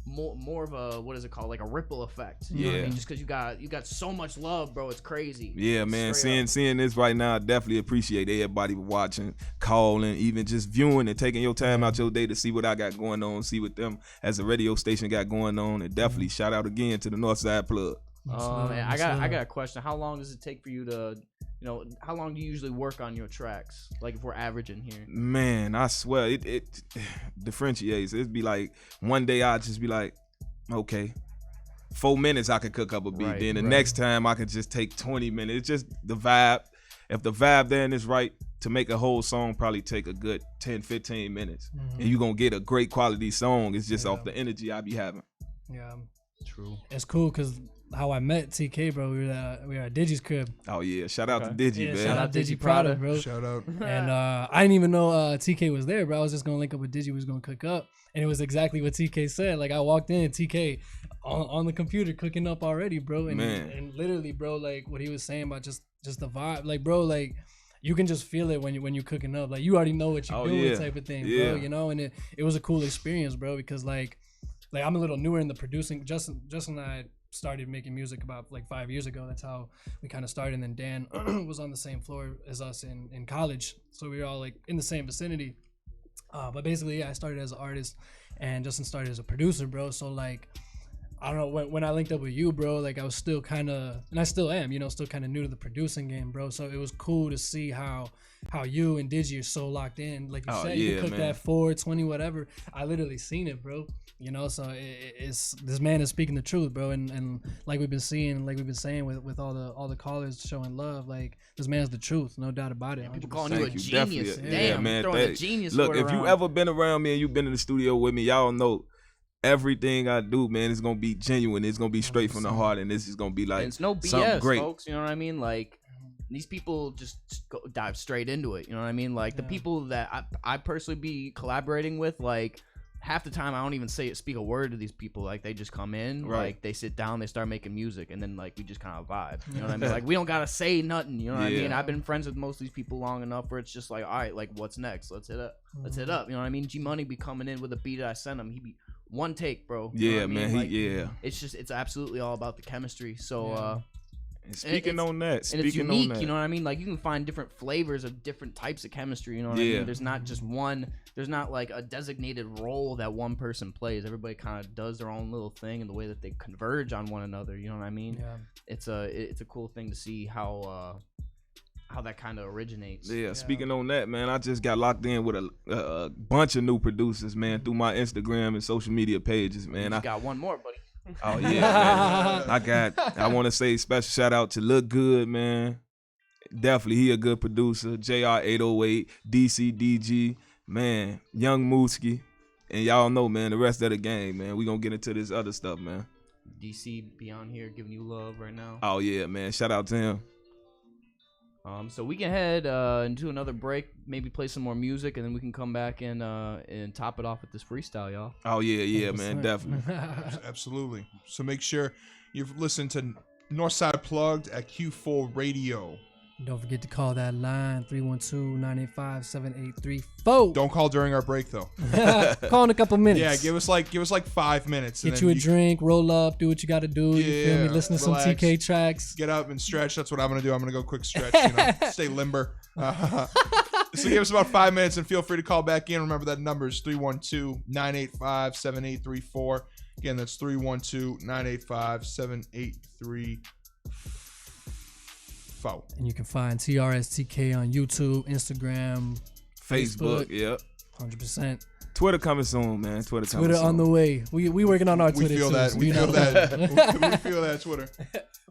Speaker 2: more of a, what is it called, like a ripple effect. You know what I mean? Just because you got so much love, bro, it's crazy.
Speaker 3: Yeah, man. Seeing this right now, I definitely appreciate everybody watching, calling, even just viewing and taking your time out your day to see what I got going on, see what them as a radio station got going on, and definitely shout out again to the Northside Plug.
Speaker 2: Man, I got a question. How long does it take for you to, how long do you usually work on your tracks? Like if we're averaging here.
Speaker 3: Man, I swear it differentiates. It'd be like one day I'd just be like, okay, 4 minutes I could cook up a beat. Then the next time I could just take 20 minutes. It's just the vibe. If the vibe then is right, to make a whole song probably take a good 10, 15 minutes. And you're going to get a great quality song. It's just off the energy I be having.
Speaker 4: Yeah.
Speaker 2: True.
Speaker 4: It's cool because how I met TK, bro, we were at Digi's crib.
Speaker 3: Oh yeah, shout out to Digi, man.
Speaker 4: Shout out Digi Prada, bro.
Speaker 14: Shout out.
Speaker 4: And I didn't even know TK was there, bro. I was just gonna link up with Digi. We was gonna cook up, and it was exactly what TK said. Like I walked in, TK on the computer cooking up already, bro. And literally, bro, like what he was saying about just the vibe, like, bro, like. You can just feel it when you cooking up. Like you already know what you're doing, type of thing, bro. You know, and it was a cool experience, bro, because like I'm a little newer in the producing. Justin and I started making music about like 5 years ago. That's how we kind of started. And then Dan was on the same floor as us in college, so we were all like in the same vicinity. But basically, I started as an artist, and Justin started as a producer, bro. So like, I don't know, when I linked up with you, bro, like I was still kind of, and I still am, still kind of new to the producing game, bro. So it was cool to see how you and Digi are so locked in. Like you said, you cook that 420, whatever. I literally seen it, bro. So it's this man is speaking the truth, bro. And like we've been seeing, like we've been saying with all the callers showing love, like this man's the truth, no doubt about it.
Speaker 2: People calling you a genius. Damn,
Speaker 3: man.
Speaker 2: Throwing a genius.
Speaker 3: Look, if you ever been around me and you've been in the studio with me, y'all know. Everything I do, man, is gonna be genuine. It's gonna be straight from the heart, and this is gonna be like, and
Speaker 2: it's no BS,
Speaker 3: great.
Speaker 2: Folks. You know what I mean? Like these people just dive straight into it. You know what I mean? Like the people that I personally be collaborating with, like half the time I don't even speak a word to these people. Like they just come in, like they sit down, they start making music, and then like we just kind of vibe. You know what I mean? Like we don't gotta say nothing. You know what I mean? I've been friends with most of these people long enough where it's just like, all right, like what's next? Let's hit up. Let's hit up. You know what I mean? G Money be coming in with a beat that I sent him. He be one take, bro. You know what I mean? Like, it's absolutely all about the chemistry. So
Speaker 3: and speaking on that,
Speaker 2: and it's unique, you know what I mean? Like you can find different flavors of different types of chemistry, you know what I mean? There's not just one, there's not like a designated role that one person plays. Everybody kind of does their own little thing, and the way that they converge on one another, you know what I mean? It's a cool thing to see how that kind of originates.
Speaker 3: Speaking on that, man, I just got locked in with a bunch of new producers, man, through my Instagram and social media pages, man.
Speaker 2: I got one more, buddy.
Speaker 3: Oh yeah, man. I want to say special shout out to Look Good, man. Definitely, he a good producer. JR808, DCDG, man, Young Mooski, and y'all know, man, the rest of the game, man. We gonna get into this other stuff, man.
Speaker 2: DC be on here giving you love right now.
Speaker 3: Oh yeah, man. Shout out to him.
Speaker 2: So we can head into another break, maybe play some more music, and then we can come back and top it off with this freestyle, y'all.
Speaker 3: Oh yeah, man, definitely.
Speaker 14: Absolutely. So make sure
Speaker 5: You've listened to Northside Plugged at Q4 Radio.
Speaker 4: Don't forget to call that line 312-985-7834.
Speaker 5: Don't call during our break though.
Speaker 4: Call in a couple minutes.
Speaker 5: Yeah, give us like 5 minutes.
Speaker 4: Get you a drink, roll up, do what you got to do. You feel me? Listen to some TK tracks.
Speaker 5: Get up and stretch. That's what I'm gonna do. I'm gonna go quick stretch. Stay limber. So give us about 5 minutes and feel free to call back in. Remember that number is 312-985-7834. Again, that's 312-985-7834.
Speaker 4: And you can find TRS TK on YouTube, Instagram,
Speaker 3: Facebook. Yep.
Speaker 4: 100%.
Speaker 3: Twitter coming soon, man.
Speaker 4: Twitter on the way. We working on our Twitter.
Speaker 5: We feel
Speaker 4: too,
Speaker 5: that.
Speaker 4: so
Speaker 5: We feel that. We feel that Twitter.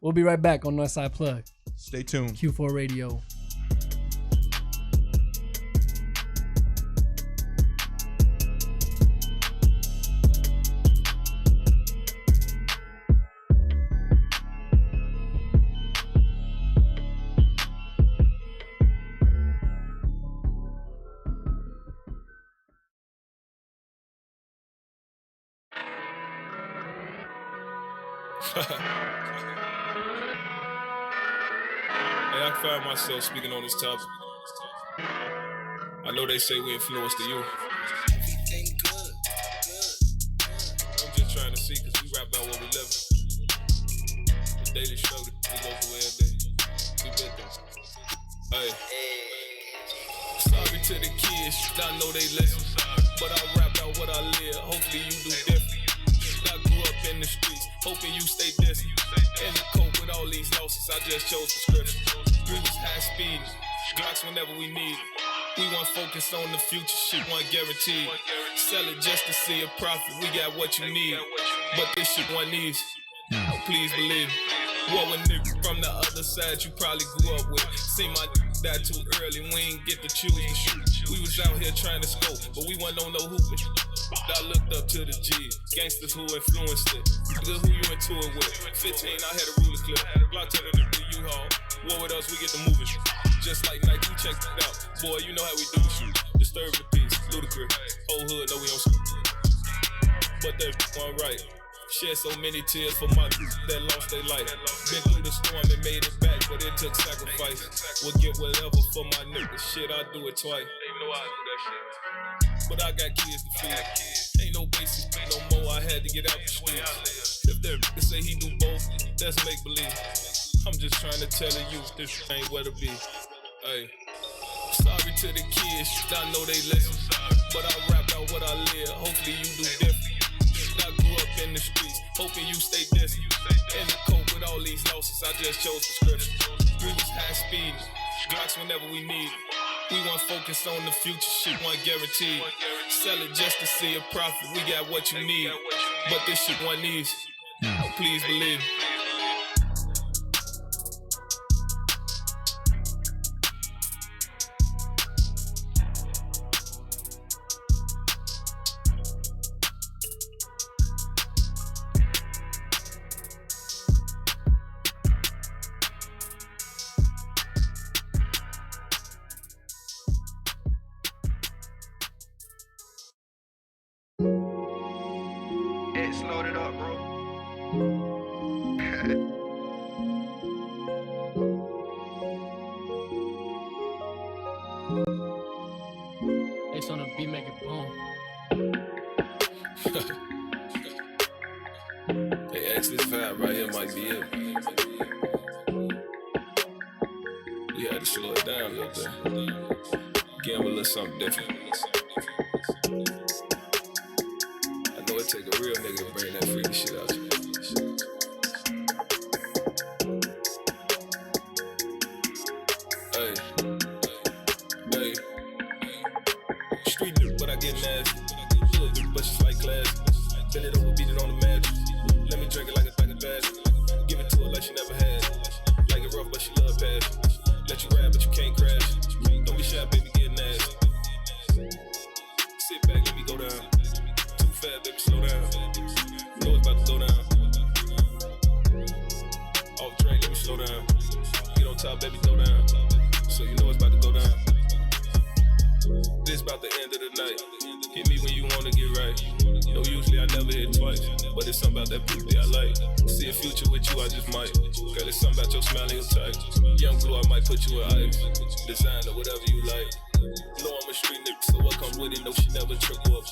Speaker 4: We'll be right back on Northside Plug.
Speaker 5: Stay tuned.
Speaker 4: Q4 Radio.
Speaker 1: Hey, I find myself speaking on this topic. I know they say we influenced the youth. I'm just trying to see, cause we rap about what we live. The daily struggle we go through every day. We been through. Hey. Sorry to the kids, I know they listen. But I rap out what I live, hopefully you do different. I grew up in the streets, hoping you stay distant. And to cope with all these losses, I just chose prescription. We was high speed, Glocks whenever we need it. We weren't focused on the future, shit wasn't guaranteed. Sell it just to see a profit, we got what you need. But this shit wasn't easy, please believe me. What a nigga from the other side you probably grew up with. See my die too early, we ain't get to choose the shoot. We was out here trying to scope, but we wasn't on no hooping. I looked up to the G's, gangsters who influenced it. Nigga who you into it with. 15, I had a ruler clip. Block to the U-Haul. What with us, we get the moving. Just like Nike, check it out. Boy, you know how we do the shoot. Disturb the peace, ludicrous. Whole hood know we on school. But that one right. Shed so many tears for my that lost their life. Been through the storm and made it back, but it took sacrifice. We'll get whatever for my niggas. Shit, I do it twice. They know I do that shit. But I got kids to feed. Ain't no basis no more. I had to get out the streets. If that nigga say he do both, that's make believe. I'm just trying to tell the youth this ain't where to be. Hey. Sorry to the kids, I know they listen. But I rap out what I live. Hopefully you do different. I grew up in the streets, hoping you stay distant. And to cope with all these losses, I just chose prescription. We was high speed, Glocks whenever we need it. We weren't focused on the future, shit wasn't guaranteed. Sell it just to see a profit, we got what you need. But this shit wasn't easy, please believe me.
Speaker 15: It's loaded up, bro.
Speaker 16: It's on a beat, make it boom.
Speaker 1: Hey, X, this vibe right here might be it. We had to slow it down a little bit. Give him a little something different. I know it take a real nigga to bring that freaky shit out you. Hey, hey. Street nigga, but I get nasty. Little bit, but she's like class. Bend it over, beat it on the mattress. Let me drink it like a bag of bass. Give it to her like she never had. Like it rough, but she love pass. Let you ride, but you can't crash. Don't be shy, baby, get nasty. Sit back, let me go down. Too fast, baby, slow down. You know it's about to go down. Off drink, let me slow down. Get on top, baby, go down. So you know it's about to go down. This about the end of the night. Hit me when you wanna get right. No, usually I never hit twice, but it's something about that booty I like. See a future with you, I just might. Girl, it's something about your smile and your type. Young blue, I might put you in ice. Designer, whatever you like. Know I'm a street nigga, so I come with it. No, she never triple up,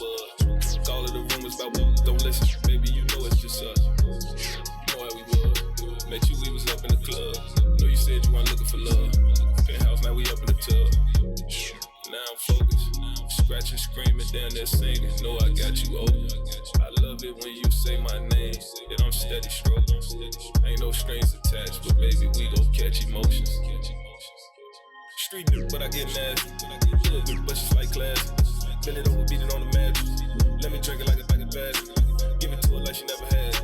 Speaker 1: all of the rumors about what don't listen. Baby, you know it's just us. You know how we was. Met you, we was up in the club. Know you said you weren't looking for love. Penthouse, now we up in the tub. Now I'm focused. Scratching, screaming, down there singing. Know I got you open. I love it when you say my name, and I'm steady stroking. Ain't no strings attached, but baby, we gon' catch emotions. Street nigga, but I get nasty. Hood nigga, but she's like classy. Bend it over, beat it on the mattress. Let me drink it like a basket. Give it to her like she never had it.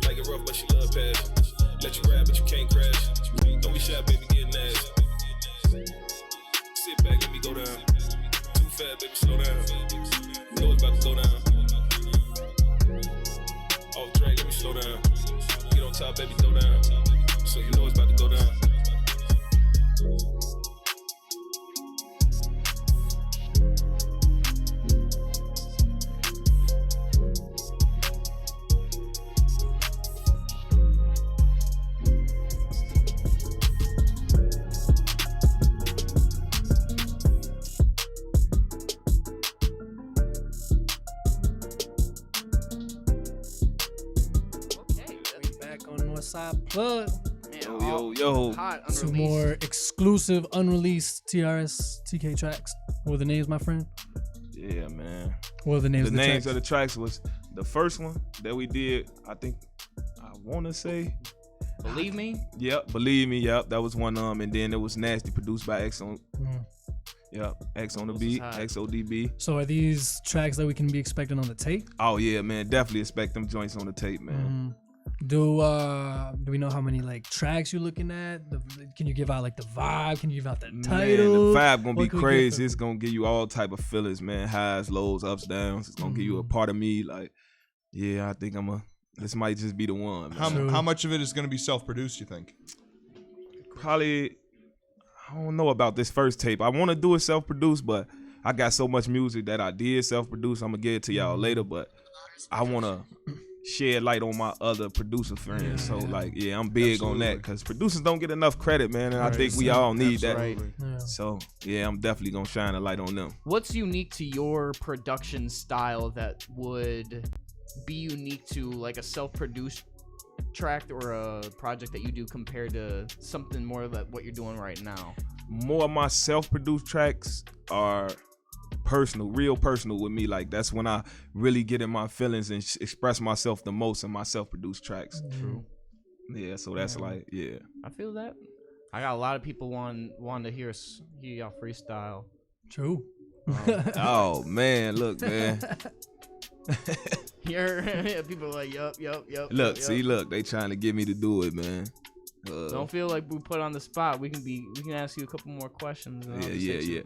Speaker 1: Like it rough, but she love passion. Let you ride, but you can't crash. Don't be shy, baby, get nasty. Sit back, let me go down. Too fast, baby, slow down. You know it's about to go down. Off drink, let me slow down. Get on top, baby, throw down. So you know it's about to go down.
Speaker 4: Northside Plug.
Speaker 3: Yo.
Speaker 2: Hot,
Speaker 4: Some more exclusive unreleased TRS TK tracks. What were the names, my friend?
Speaker 3: Yeah, man.
Speaker 4: What were the names?
Speaker 3: The names of the tracks was the first one that we did. I want to say,
Speaker 2: Believe Me.
Speaker 3: Yep, Believe Me. Yep, that was one. And then it was Nasty, produced by X on. Yep, X on the beat, XODB.
Speaker 4: So are these tracks that we can be expecting on the tape?
Speaker 3: Oh yeah, man. Definitely expect them joints on the tape, man.
Speaker 4: Do we know how many like tracks you're looking at? Can you give out like the vibe? Can you give out the title?
Speaker 3: Man, the vibe gonna be crazy. It's gonna give you all type of feelings, man. Highs, lows, ups, downs. It's gonna give you a part of me. Like, yeah, I think this might just be the one.
Speaker 14: How much of it is gonna be self-produced, you think?
Speaker 3: Probably, I don't know about this first tape. I want to do it self-produced, but I got so much music that I did self-produce. I'm gonna get it to y'all later, but I wanna shed light on my other producer friends. So I'm big on that because producers don't get enough credit, man, and I think we all need that.
Speaker 2: Right.
Speaker 3: So I'm definitely gonna shine a light on them.
Speaker 2: What's unique to your production style that would be unique to like a self-produced track or a project that you do compared to something more like what you're doing right now?
Speaker 3: More of my self-produced tracks are real personal with me. Like that's when I really get in my feelings and express myself the most in my self-produced tracks.
Speaker 2: True.
Speaker 3: Yeah, so that's I
Speaker 2: feel that. I got a lot of people want to hear y'all freestyle.
Speaker 4: True.
Speaker 3: Oh man, look, man.
Speaker 2: People are like, yup.
Speaker 3: Look, they trying to get me to do it, man.
Speaker 2: Don't feel like we put on the spot. We can ask you a couple more questions.
Speaker 3: Yeah.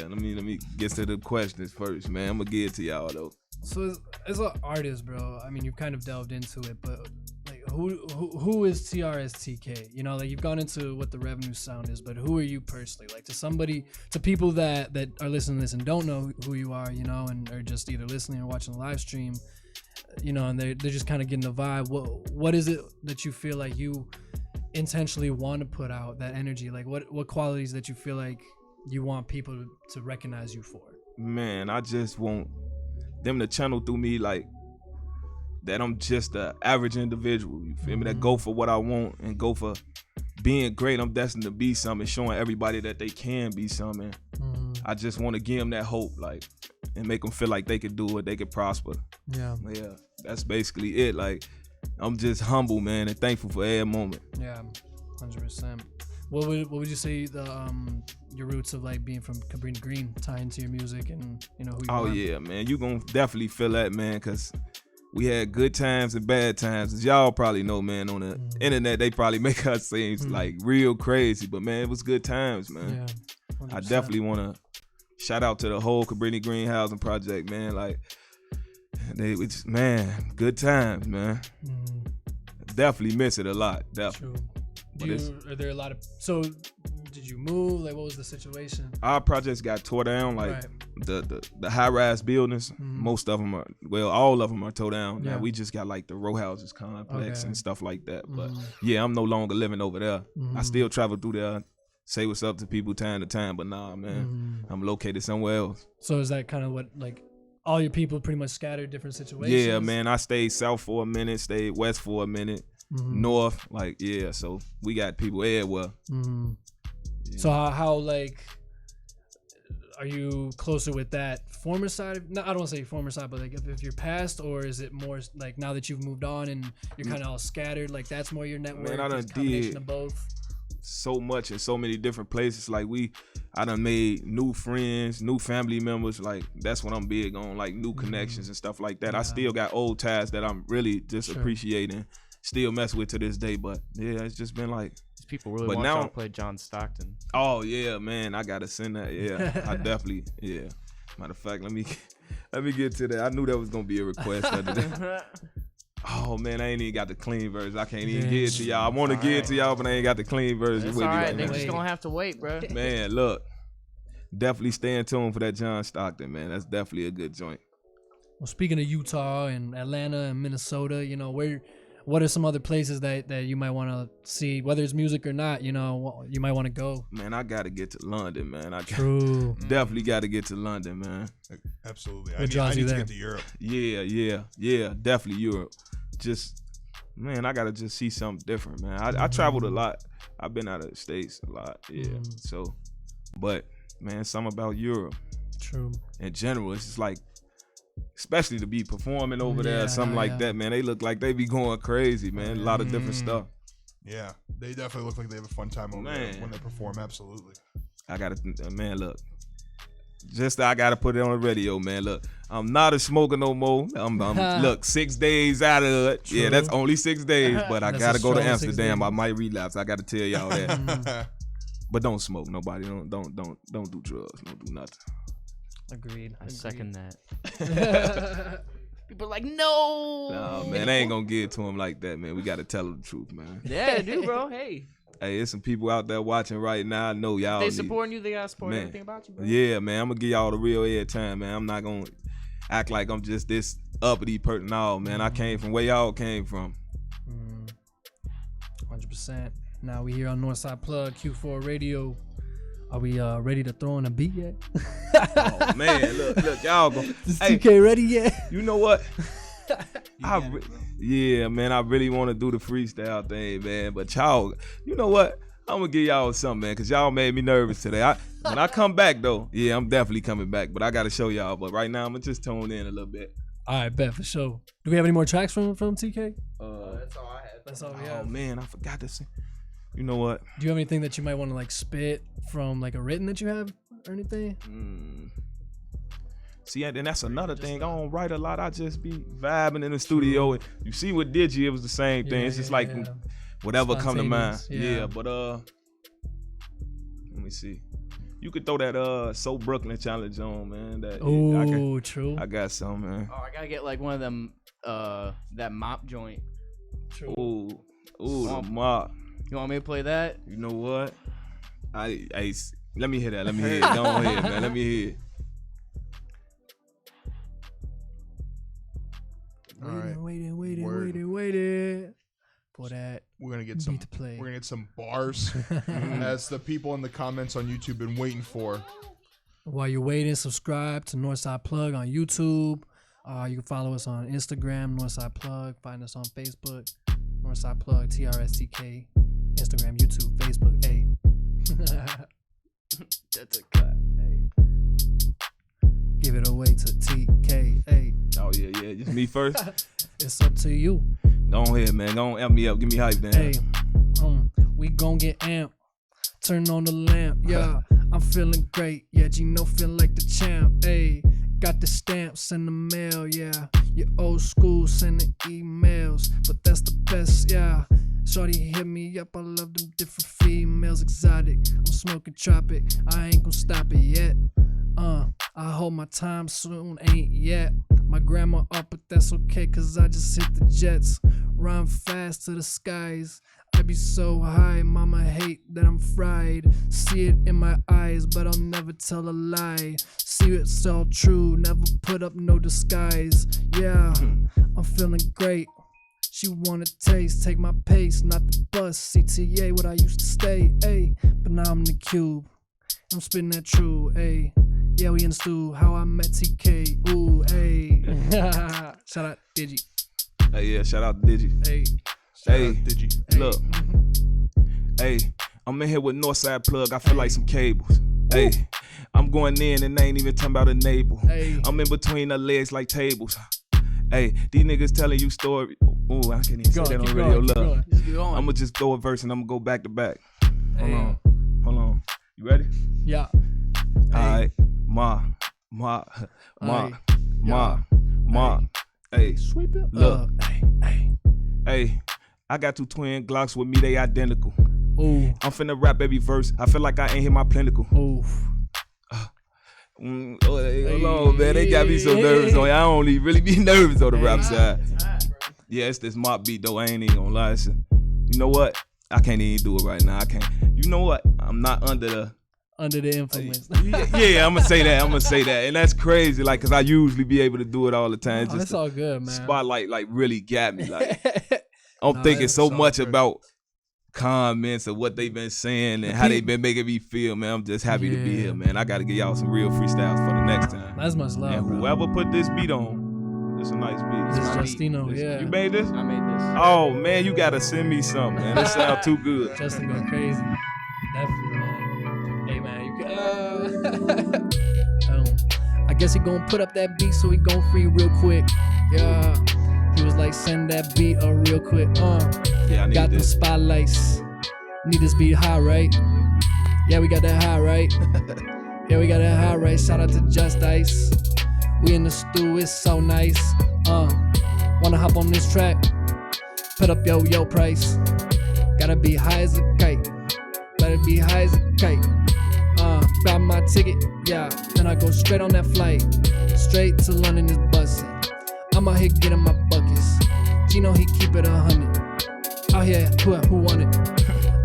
Speaker 3: Let me get to the questions first, man. I'm gonna get it to y'all though.
Speaker 4: So as an artist, bro, I mean, you've kind of delved into it, but like, who is TRS TK? You know, like you've gone into what the revenue sound is, but who are you personally? Like to people that are listening to this and don't know who you are, you know, and are just either listening or watching the live stream. You know, and they're just kind of getting the vibe. What is it that you feel like you intentionally want to put out, that energy? Like what qualities that you feel like you want people to recognize you for?
Speaker 3: Man, I just want them to channel through me like that I'm just an average individual. You feel me? That go for what I want and go for being great. I'm destined to be something, showing everybody that they can be something. I just want to give them that hope, like, and make them feel like they could do it, they could prosper.
Speaker 4: Yeah,
Speaker 3: that's basically it. Like, I'm just humble, man, and thankful for every moment.
Speaker 4: Yeah, 100%. What would you say your roots of like being from Cabrini Green tie into your music and you know who you are?
Speaker 3: Oh yeah, man, you gonna definitely feel that, man, cause we had good times and bad times. As y'all probably know, man, on the internet they probably make us seem like real crazy, but man, it was good times, man. Yeah, I definitely wanna shout out to the whole Cabrini Green Housing Project, man. Like, good times, man. Definitely miss it a lot. Definitely.
Speaker 4: True. Are there a lot of did you move? Like, what was the situation?
Speaker 3: Our projects got tore down, like the high-rise buildings. Most of them are, well, all of them are tore down.
Speaker 4: Yeah.
Speaker 3: Now we just got like the row houses complex
Speaker 4: Okay.
Speaker 3: and stuff like that. But yeah, I'm no longer living over there. I still travel through there, say what's up to people time to time. But nah, man, I'm located somewhere else.
Speaker 4: So is that kind of what, like, all your people pretty much scattered different situations?
Speaker 3: Yeah, man. I stayed south for a minute, stayed west for a minute, north. Like, yeah. So we got people everywhere. Yeah.
Speaker 4: So how like, are you closer with that former side? No, I don't want to say former side, but like if you're past, or is it more like now that you've moved on and you're kind of all scattered, like that's more your network?
Speaker 3: Man, I done
Speaker 4: it's a combination
Speaker 3: did
Speaker 4: of both.
Speaker 3: so much in so many different places. Like I done made new friends, new family members. Like that's what I'm big on, like new connections and stuff like that.
Speaker 4: Yeah.
Speaker 3: I still got old ties that I'm really just
Speaker 4: Sure.
Speaker 3: appreciating, still mess with to this day. But yeah, it's just been like
Speaker 2: People really
Speaker 3: but
Speaker 2: want
Speaker 3: now,
Speaker 2: y'all to play John Stockton.
Speaker 3: Oh yeah, man, I gotta send that. Yeah, I definitely. Yeah. Matter of fact, let me get to that. I knew that was gonna be a request the other day. Oh man, I ain't even got the clean version. I can't even get it to y'all. I want to get it to y'all, but I ain't got the clean version
Speaker 2: It's
Speaker 3: with me
Speaker 2: alright,
Speaker 3: right
Speaker 2: they
Speaker 3: now.
Speaker 2: just gonna have to wait, bro.
Speaker 3: Man, look, definitely stay in tune for that John Stockton, man. That's definitely a good joint.
Speaker 4: Well, speaking of Utah and Atlanta and Minnesota, you know, what are some other places that you might want to see, whether it's music or not? You know, you might want to go.
Speaker 3: Man, I gotta get to London, man.
Speaker 4: True.
Speaker 3: Definitely gotta get to London, man.
Speaker 14: Absolutely.
Speaker 4: What draws
Speaker 14: I
Speaker 4: you
Speaker 14: need to
Speaker 4: there?
Speaker 14: get to Europe.
Speaker 3: Yeah, definitely Europe. Just, man, I gotta just see something different, man. I traveled a lot. I've been out of the States a lot, yeah. So, but man, something about Europe.
Speaker 4: True.
Speaker 3: In general, it's just like, especially to be performing over there, something like that, man. They look like they be going crazy, man. A lot of different stuff.
Speaker 14: Yeah, they definitely look like they have a fun time over there when they perform. Absolutely.
Speaker 3: I gotta, man, look. I gotta put it on the radio, man. Look, I'm not a smoker no more. I'm look, 6 days out of it.
Speaker 4: True.
Speaker 3: Yeah, that's only 6 days, but I
Speaker 4: That's
Speaker 3: gotta
Speaker 4: a
Speaker 3: go to
Speaker 4: strong 6
Speaker 3: Amsterdam.
Speaker 4: days.
Speaker 3: I might relapse. I gotta tell y'all that. But don't smoke, nobody. Don't do drugs. Don't do nothing.
Speaker 2: Agreed. I second that. People are like, no.
Speaker 3: No, man, I ain't gonna give it to him like that, man. We gotta tell them the truth, man.
Speaker 2: Yeah, dude, bro. Hey.
Speaker 3: Hey, there's some people out there watching right now. I know y'all.
Speaker 2: They supporting you. They gotta support
Speaker 3: Man.
Speaker 2: everything about you, bro.
Speaker 3: Yeah, man. I'm gonna give y'all the real airtime, man. I'm not gonna act like I'm just this uppity person. No, man. I came from where y'all came from.
Speaker 4: 100%. Now we here on Northside Plug Q4 Radio. Are we ready to throw in a beat yet?
Speaker 3: Oh man, look, y'all go.
Speaker 4: Is
Speaker 3: Hey,
Speaker 4: TK ready yet?
Speaker 3: you know what? Yeah, man. I really want to do the freestyle thing, man. But y'all, you know what? I'm gonna give y'all something, man, cause y'all made me nervous today. When I come back though, yeah, I'm definitely coming back. But I gotta show y'all. But right now, I'm gonna just tone in a little bit.
Speaker 4: All right, bet for sure. Do we have any more tracks from TK?
Speaker 2: That's all I had.
Speaker 4: That's all we
Speaker 3: Oh
Speaker 4: have.
Speaker 3: man, I forgot to say. You know what?
Speaker 4: Do you have anything that you might want to like spit from like a written that you have or anything?
Speaker 3: See, and that's another thing. I don't write a lot. I just be vibing in the studio. And you see with Digi, it was the same thing. It's just like whatever come to mind.
Speaker 4: Spontaneous, yeah.
Speaker 3: But let me see. You could throw that So Brooklyn challenge on, man.
Speaker 4: Oh, true.
Speaker 3: I got some, man.
Speaker 2: Oh, I gotta get like one of them, that mop joint.
Speaker 3: Ooh, the mop.
Speaker 2: You want me to play that?
Speaker 3: You know what? Let me hear that. Let me hear it. Go ahead, man. Let me hear it.
Speaker 14: All right.
Speaker 4: Waiting for that.
Speaker 14: We're gonna get some.
Speaker 4: beat to play.
Speaker 14: We're gonna get some bars, as the people in the comments on YouTube been waiting for.
Speaker 4: While you're waiting, subscribe to Northside Plug on YouTube. You can follow us on Instagram, Northside Plug. Find us on Facebook, Northside Plug, TRS TK. Instagram, YouTube, Facebook. Hey.
Speaker 2: That's a cut. Hey.
Speaker 4: Give it away to TK. Hey.
Speaker 3: Oh yeah. Just me first.
Speaker 4: It's up to you.
Speaker 3: Go ahead, man. Go on, amp me up. Give me hype, then.
Speaker 4: Hey. We gon' get amped. Turn on the lamp. Yeah. I'm feeling great. Yeah, Gino feeling like the champ. Hey. Got the stamps in the mail. Yeah. Your old school sending emails. But that's the best. Yeah. Shorty hit me up, I love them different females, exotic. I'm smoking tropic, I ain't gon' stop it yet. I hold my time soon, ain't yet. My grandma up, but that's okay, cause I just hit the jets. Run fast to the skies, I be so high, mama hate that I'm fried. See it in my eyes, but I'll never tell a lie. See it's all true, never put up no disguise. Yeah, I'm feeling great. She wanna taste, take my pace, not the bus. CTA, what I used to stay, ayy. But now I'm in the cube, I'm spitting that true, ayy. Yeah, we in the stew, how I met TK, ooh, ayy. Shout out Digi.
Speaker 3: Hey, yeah, shout out to Digi.
Speaker 4: Hey.
Speaker 3: Hey, look. Hey, I'm in here with Northside Plug. I feel like some cables. Hey, I'm going in and they ain't even talking about a navel. I'm in between the legs like tables. Hey, these niggas telling you stories. Ooh, I can't even say that on the radio. Look, I'ma just throw a verse and I'ma go back to back. Hold on. You ready?
Speaker 4: Yeah.
Speaker 3: Alright, ma. Hey,
Speaker 4: sweep it.
Speaker 3: Look. Hey, I got 2 twin Glocks with me, they identical.
Speaker 4: Ooh.
Speaker 3: I'm finna rap every verse. I feel like I ain't hit my pinnacle.
Speaker 4: Ooh.
Speaker 3: Hold on, man. They got me so nervous on. I don't even really be nervous on the rap side. Yeah, it's this mop beat though. I ain't even gonna lie. You know what? I can't even do it right now. I can't. You know what? I'm not under the
Speaker 4: influence.
Speaker 3: Yeah, I'm gonna say that. And that's crazy, like, cause I usually be able to do it all the time.
Speaker 4: Oh, that's all good, man.
Speaker 3: Spotlight like really got me. Like, I'm thinking so much about comments of what they've been saying and how they been making me feel, man. I'm just happy to be here, man. I gotta give y'all some real freestyles for the next time.
Speaker 4: That's much love,
Speaker 3: and whoever put this beat on, it's a nice beat.
Speaker 4: This is Justino, yeah.
Speaker 3: You made this?
Speaker 2: I made this.
Speaker 3: Oh man, you gotta send me something, man. This sounds too good.
Speaker 4: Justin go crazy. Definitely, man. Hey man, you can I guess he gon' put up that beat, so he gon' free real quick. Yeah. He was like, send that beat up real quick.
Speaker 3: Yeah, I need
Speaker 4: got
Speaker 3: this.
Speaker 4: The spotlights. Need this beat high, right? Yeah, we got that high, right? Yeah, we got that high, right? Shout out to Just Ice. We in the stew, it's so nice. Wanna hop on this track? Put up yo price. Gotta be high as a kite. Gotta be high as a kite. Grab my ticket, yeah. Then I go straight on that flight. Straight to London is bussin'. I'm out here getting my buckets. Gino, he keep it 100. Out here, who want it?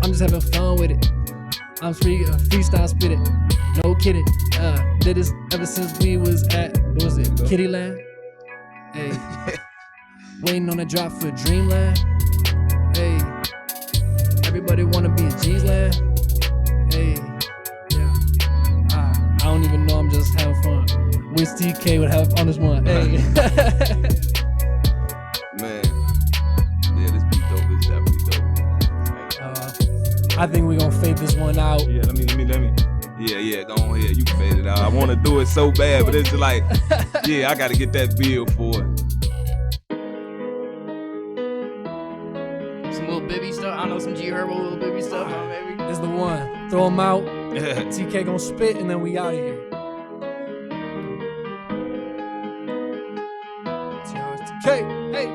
Speaker 4: I'm just having fun with it. I'm freestyle spit it. No kidding. Did this ever since we was at, what was it, Kittyland? Hey. Waiting on a drop for Dreamland. Hey. Everybody wanna be in G's land. Hey. Yeah. I don't even know, I'm just having fun. Wish TK would have on this one. Hey.
Speaker 3: Man. Yeah, this beat dope. This definitely dope.
Speaker 4: I think we're gonna fade this one out.
Speaker 3: Yeah, let me. Yeah, go on here. You can fade it out. I wanna do it so bad, but it's like, yeah, I gotta get that bill for it.
Speaker 2: Some little Bibby stuff. I don't know, some G Herbo little Bibby stuff. Maybe.
Speaker 4: This is the one. Throw him out. TK gonna spit and then we out of here. TRS TK. Hey.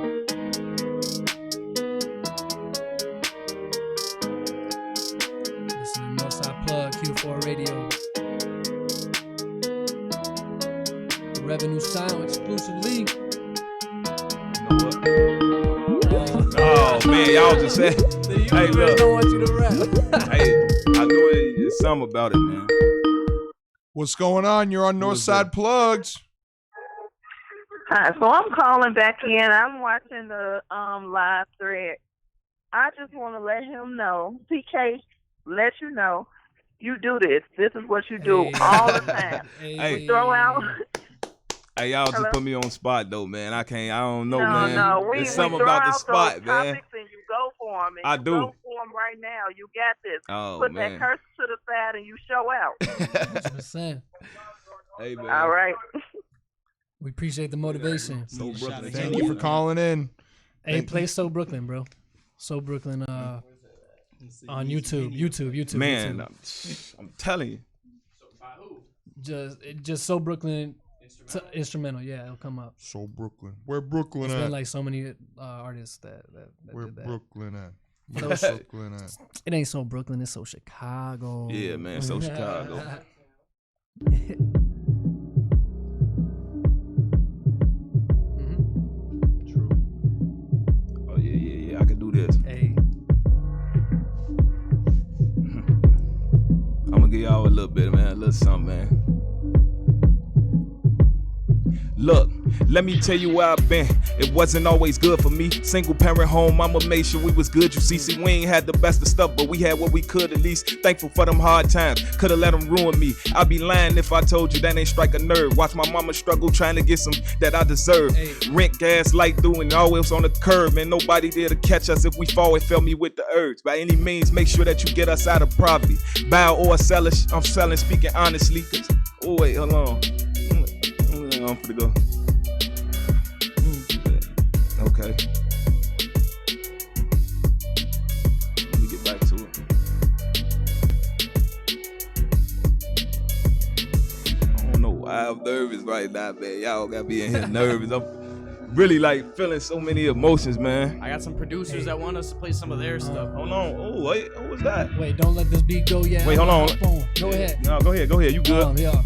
Speaker 4: Listen to Northside Plug, Q4 Radio. The Revenue Sound exclusively.
Speaker 3: You know what? Oh man, y'all just said. Hey, look.
Speaker 4: Don't want you to rap.
Speaker 3: Hey, I know it's something about it, man.
Speaker 14: What's going on? You're on Northside Plugged.
Speaker 8: Hi, so I'm calling back in. I'm watching the live thread. I just want to let him know, TK, let you know, you do this. This is what you do all the time.
Speaker 3: Hey.
Speaker 8: Throw out.
Speaker 3: Hey, y'all just put me on spot though, man. I don't know,
Speaker 8: No,
Speaker 3: man.
Speaker 8: no,
Speaker 3: There's
Speaker 8: we
Speaker 3: something
Speaker 8: throw
Speaker 3: about the
Speaker 8: out
Speaker 3: spot,
Speaker 8: those
Speaker 3: man.
Speaker 8: topics and you go for them.
Speaker 3: I do.
Speaker 8: Go for them right now. You got this.
Speaker 3: Oh,
Speaker 8: Put
Speaker 3: man.
Speaker 8: that curse to the side and you show out.
Speaker 4: 100%.
Speaker 3: Hey, man.
Speaker 8: All right.
Speaker 4: We appreciate the motivation.
Speaker 3: So Brooklyn.
Speaker 14: Thank you for calling in.
Speaker 4: Hey, play So Brooklyn, bro. So Brooklyn on YouTube.
Speaker 3: Man,
Speaker 4: YouTube.
Speaker 3: I'm telling you.
Speaker 4: Just So Brooklyn instrumental. Yeah, it'll come up.
Speaker 14: So Brooklyn. Where Brooklyn
Speaker 4: There's
Speaker 14: at?
Speaker 4: been like so many artists that
Speaker 14: Where
Speaker 4: did that.
Speaker 14: Brooklyn at?
Speaker 4: So
Speaker 14: Where Brooklyn at?
Speaker 4: It ain't So Brooklyn, it's So Chicago.
Speaker 3: Yeah, man, So Chicago.
Speaker 4: Mm-hmm.
Speaker 3: Oh yeah, I can do this.
Speaker 4: Hey.
Speaker 3: gonna give y'all a little bit, man. A little something, man. Look, let me tell you where I've been. It wasn't always good for me. Single parent home, mama made sure we was good. You see, we ain't had the best of stuff, but we had what we could at least. Thankful for them hard times. Could've let them ruin me. I'd be lying if I told you that ain't strike a nerve. Watch my mama struggle trying to get some that I deserve. Rent, gas, light through, and always on the curb. And nobody there to catch us if we fall. It felt me with the urge. By any means, make sure that you get us out of poverty. Buy or sell it. I'm selling, speaking honestly. Oh wait, hold on. I'm finna go. Okay. Let me get back to it. I don't know why I'm nervous right now, man. Y'all gotta be in here nervous. I'm really like feeling so many emotions, man.
Speaker 2: I got some producers that want us to play some of their stuff.
Speaker 3: Hold on. Oh, wait. What was that?
Speaker 4: Wait, don't let this beat go yet.
Speaker 3: Wait, hold on.
Speaker 4: Go ahead.
Speaker 3: No, go ahead. You good?
Speaker 4: Yeah.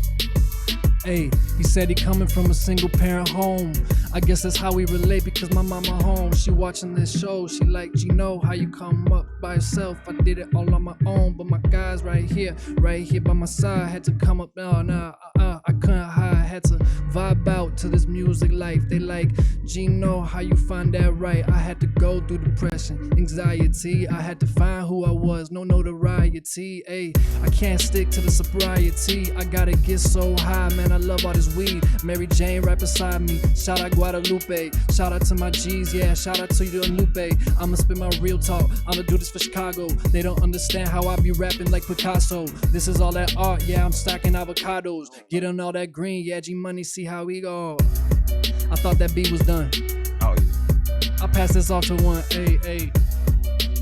Speaker 4: Hey, he said he coming from a single parent home. I guess that's how we relate because my mama home. She watching this show. She like, Gino, how you come up by yourself? I did it all on my own, but my guys right here by my side. Had to come up, I couldn't hide. Had to vibe out to this music life. They like, Gino, how you find that right? I had to go through depression, anxiety. I had to find who I was, no notoriety. Hey, I can't stick to the sobriety. I gotta get so high, man. I love all this weed. Mary Jane right beside me. Shout out Guadalupe. Shout out to my G's, yeah. Shout out to you, Lupe. I'ma spit my real talk. I'ma do this for Chicago. They don't understand how I be rapping like Picasso. This is all that art, yeah. I'm stacking avocados. Get on all that green, yeah. G Money, see how we go. I thought that beat was done.
Speaker 3: Oh yeah.
Speaker 4: I'll pass this off to one. Hey.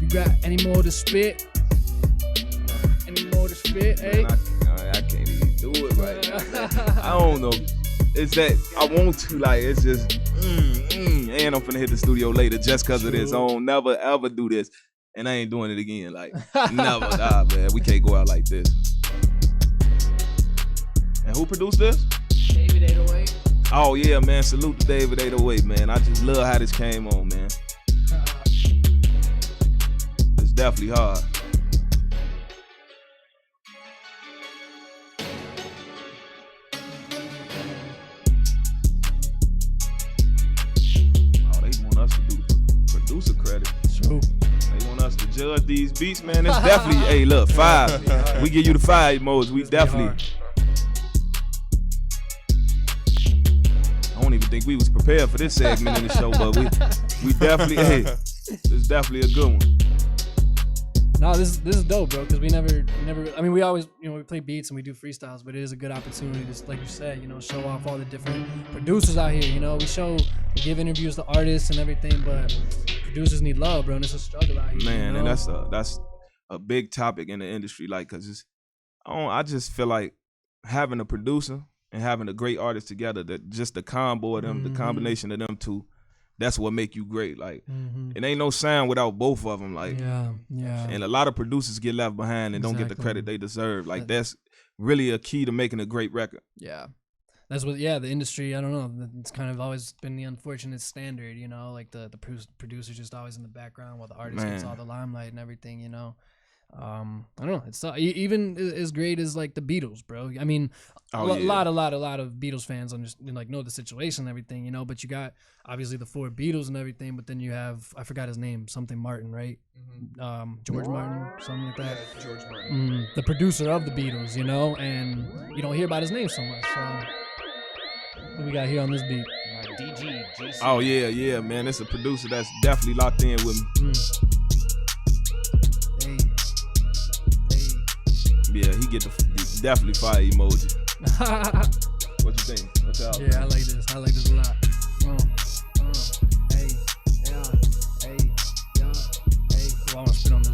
Speaker 4: You got any more to spit? Any more to spit? Hey.
Speaker 3: I can't even do it right now. I don't know. It's that I want to, like, it's just, and I'm finna hit the studio later just because of this. I don't never ever do this, and I ain't doing it again. Like, never, nah, man. We can't go out like this. And who produced this?
Speaker 2: David 808.
Speaker 3: Oh yeah, man. Salute to David 808, man. I just love how this came on, man. It's definitely hard. Producer credit.
Speaker 4: True.
Speaker 3: They want us to judge these beats, man. It's definitely, hey, look, 5. We give you the 5 emojis. We definitely. I don't even think we was prepared for this segment in the show, but we definitely, hey, it's definitely a good one.
Speaker 4: No, this is dope, bro. Because we never. I mean, we always, we play beats and we do freestyles, but it is a good opportunity to, like you said, show off all the different producers out here. We give interviews to artists and everything, but producers need love, bro. And it's a struggle out here.
Speaker 3: Man, and that's a big topic in the industry, like, cause I just feel like having a producer and having a great artist together, that just the combo of them, the combination of them two. That's what make you great. Like, it ain't no sound without both of them. Like,
Speaker 4: yeah.
Speaker 3: And a lot of producers get left behind and don't get the credit they deserve. Like, that's really a key to making a great record.
Speaker 4: Yeah. That's what, the industry, I don't know, it's kind of always been the unfortunate standard, like the producer just always in the background while the artist gets all the limelight and everything, I don't know. It's even as great as like the Beatles, bro. I mean, a lot of Beatles fans know the situation and everything, but you got obviously the 4 Beatles and everything, but then you have, I forgot his name, something Martin, right? George Martin, something like that.
Speaker 14: Yeah, George Martin.
Speaker 4: The producer of the Beatles, and you don't hear about his name so much. So what we got here on this beat?
Speaker 2: DG.
Speaker 3: Oh yeah, man. It's a producer that's definitely locked in with me. Yeah, he definitely fire emoji. What you think? What's up?
Speaker 4: Yeah, I like this. I like this a lot. Hey. Oh, I want to spit on this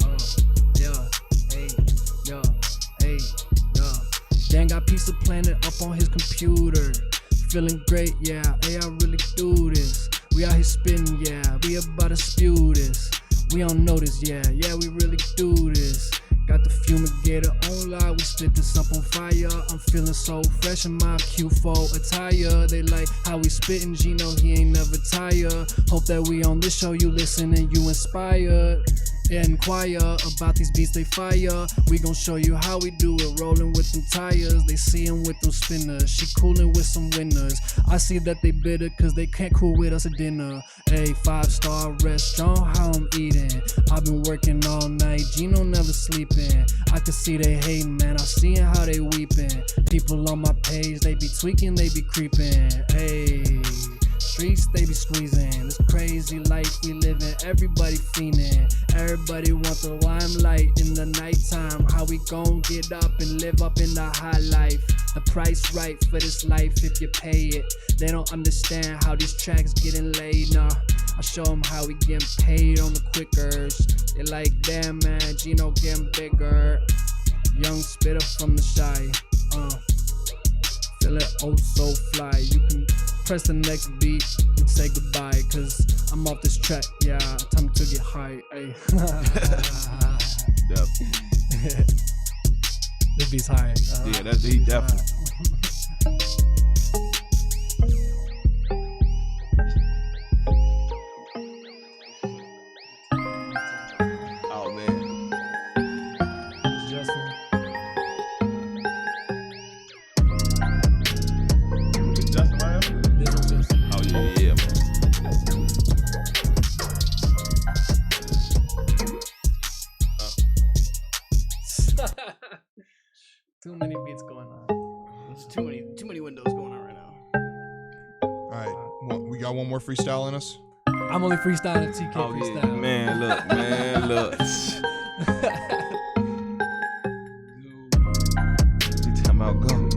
Speaker 4: one. Hey. Dan got Piece of Planet up on his computer. Feeling great, yeah. Hey, I really do this. We out here spitting, yeah. We about to spew this. We don't know this, yeah. We really do this. Got the fumigator on live, we split this up on fire. I'm feeling so fresh in my Q4 attire. They like how we spittin', Gino, he ain't never tired. Hope that we on this show, you listen and you inspired. Inquire about these beats they fire. We gon' show you how we do it. Rolling with them tires. They see 'em with them spinners. She coolin' with some winners. I see that they bitter cause they can't cool with us at dinner. A 5-star restaurant, how I'm eating. I've been working all night, Gino never sleeping. I can see they hating, man. I see how they weeping. People on my page, they be tweaking, they be creeping. Hey, streets they be squeezing. This crazy life we living, everybody fiending. Everybody want the limelight in the nighttime. How we gon' get up and live up in the high life? The price right for this life if you pay it. They don't understand how these tracks getting laid. Nah, I show them how we getting paid on the quickers. They like, damn man, Gino getting bigger. Young spitter from the shy. Feel it oh so fly. You can press the next beat and say goodbye, cause I'm off this track, yeah, time to get high, ayy. This beat's high.
Speaker 3: Yeah, that's he definitely. Oh man.
Speaker 4: It's Justin.
Speaker 3: Is Justin right here?
Speaker 4: This is Justin.
Speaker 3: Oh yeah, man.
Speaker 4: Too many beats going on.
Speaker 2: There's too many windows going on right now.
Speaker 14: All right, we got one more freestyle in us.
Speaker 4: I'm only freestyling TK
Speaker 3: Oh yeah,
Speaker 4: freestyle.
Speaker 3: man, look. You talking about go?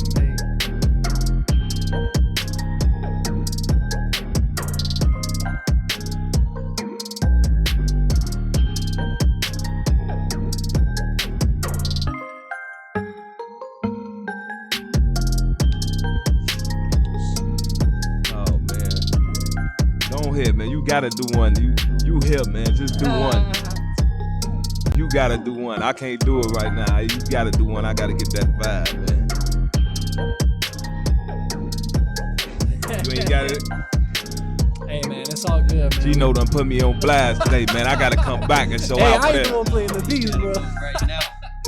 Speaker 3: Oh man, go ahead, man. You gotta do one. You here, man. Just do one. You gotta do one. I can't do it right now. You gotta do one. I gotta get that vibe, man. You ain't got it.
Speaker 4: Hey man, it's all good, man.
Speaker 3: Gino done put me on blast today, man. I gotta come back and show
Speaker 4: Hey,
Speaker 3: out for
Speaker 4: I ain't
Speaker 3: that.
Speaker 4: the one playing the beats, bro.
Speaker 10: Right now.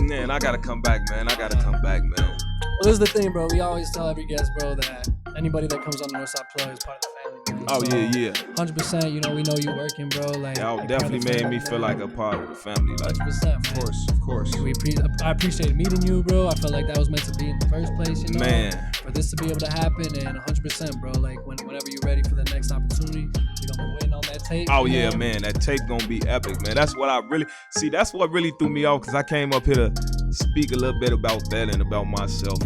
Speaker 3: Man, I gotta come back, man. I gotta come back, man.
Speaker 4: Well, this is the thing, bro. We always tell every guest, bro, that anybody that comes on the Northside Plug is part of the family, man.
Speaker 3: Oh yeah.
Speaker 4: 100%. You know, we know you working, bro. Like,
Speaker 3: Y'all
Speaker 4: like
Speaker 3: definitely
Speaker 4: part of the
Speaker 3: made me
Speaker 4: family,
Speaker 3: feel
Speaker 4: man.
Speaker 3: like a part of the family. Like,
Speaker 4: 100%, man.
Speaker 14: Of course.
Speaker 4: I appreciated meeting you, bro. I felt like that was meant to be in the first place, you know.
Speaker 3: Man.
Speaker 4: For this to be able to happen, and 100%, bro. Like, whenever you're ready for the next opportunity, we're gonna be waiting on that tape.
Speaker 3: oh
Speaker 4: you
Speaker 3: yeah,
Speaker 4: know?
Speaker 3: man. That tape gonna be epic, man. That's what I really see. That's what really threw me off, cause I came up here to speak a little bit about that and about myself.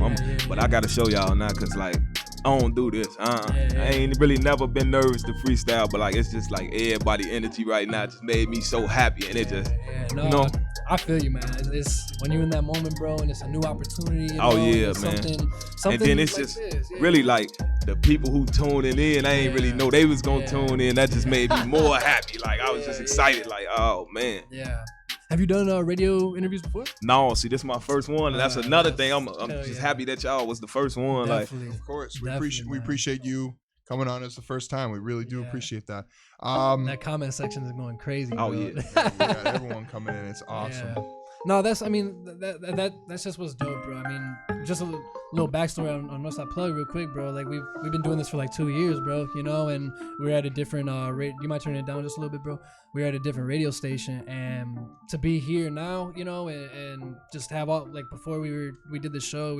Speaker 3: But I gotta show y'all now, cause like I don't do this. I ain't really never been nervous to freestyle, but like it's just like everybody energy right now just made me so happy, and it just
Speaker 4: No,
Speaker 3: you know.
Speaker 4: I feel you, man. It's when you're in that moment, bro, and it's a new opportunity. You
Speaker 3: Oh
Speaker 4: know,
Speaker 3: yeah,
Speaker 4: it's
Speaker 3: man.
Speaker 4: Something
Speaker 3: And then it's
Speaker 4: like
Speaker 3: just
Speaker 4: this, yeah.
Speaker 3: really like the people who tuning in. I ain't really know they was gonna tune in. That just made me more happy. Like I was just excited. Like oh man.
Speaker 4: Yeah. Have you done radio interviews before?
Speaker 3: No, see, this is my first one, and that's another thing. I'm just happy that y'all was the first one.
Speaker 4: Definitely.
Speaker 3: Like,
Speaker 14: Of course,
Speaker 4: Definitely,
Speaker 14: we appreciate you coming on as the first time. We really do appreciate that.
Speaker 4: That comment section is going crazy.
Speaker 3: Oh
Speaker 4: bro.
Speaker 14: we got everyone coming in. It's awesome.
Speaker 4: Yeah. No, that's that's just what's dope, bro. I mean, just a little backstory on Northside Plug real quick, bro. Like we've been doing this for like 2 years, bro. You know, and we're at a different you might turn it down just a little bit, bro. We're at a different radio station, and to be here now, you know, and just have all like before we did the show,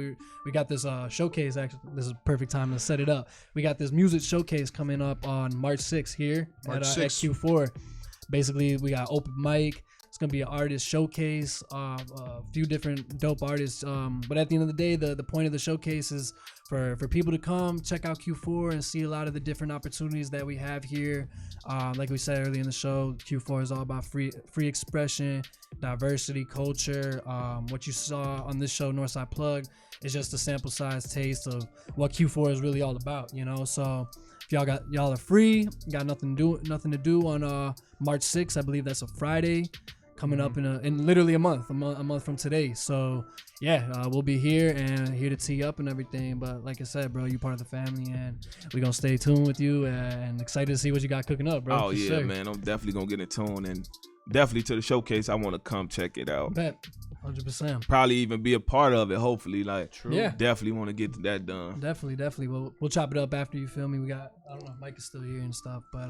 Speaker 4: we got this showcase. Actually, this is a perfect time to set it up. We got this music showcase coming up on March 6th here at Q4. Basically, we got open mic. It's gonna be an artist showcase, a few different dope artists. But at the end of the day, the point of the showcase is for people to come check out Q4 and see a lot of the different opportunities that we have here. Like we said earlier in the show, Q4 is all about free expression, diversity, culture. What you saw on this show, Northside Plug, is just a sample size taste of what Q4 is really all about. You know, so if y'all are free, got nothing to do on March 6th, I believe that's a Friday. coming up in literally a month from today. So yeah, we'll be here and here to tee up and everything. But like I said, bro, you part of the family, and we're gonna stay tuned with you and excited to see what you got cooking up, bro.
Speaker 3: Oh yeah, sure. Man, I'm definitely gonna get in tune, and definitely to the showcase. I want to come check it out.
Speaker 4: Bet. 100%.
Speaker 3: Probably even be a part of it. Hopefully, like,
Speaker 4: yeah,
Speaker 3: definitely want to get that done.
Speaker 4: Definitely. We'll chop it up after, you feel me. We got, I don't know if Mike is still here and stuff, but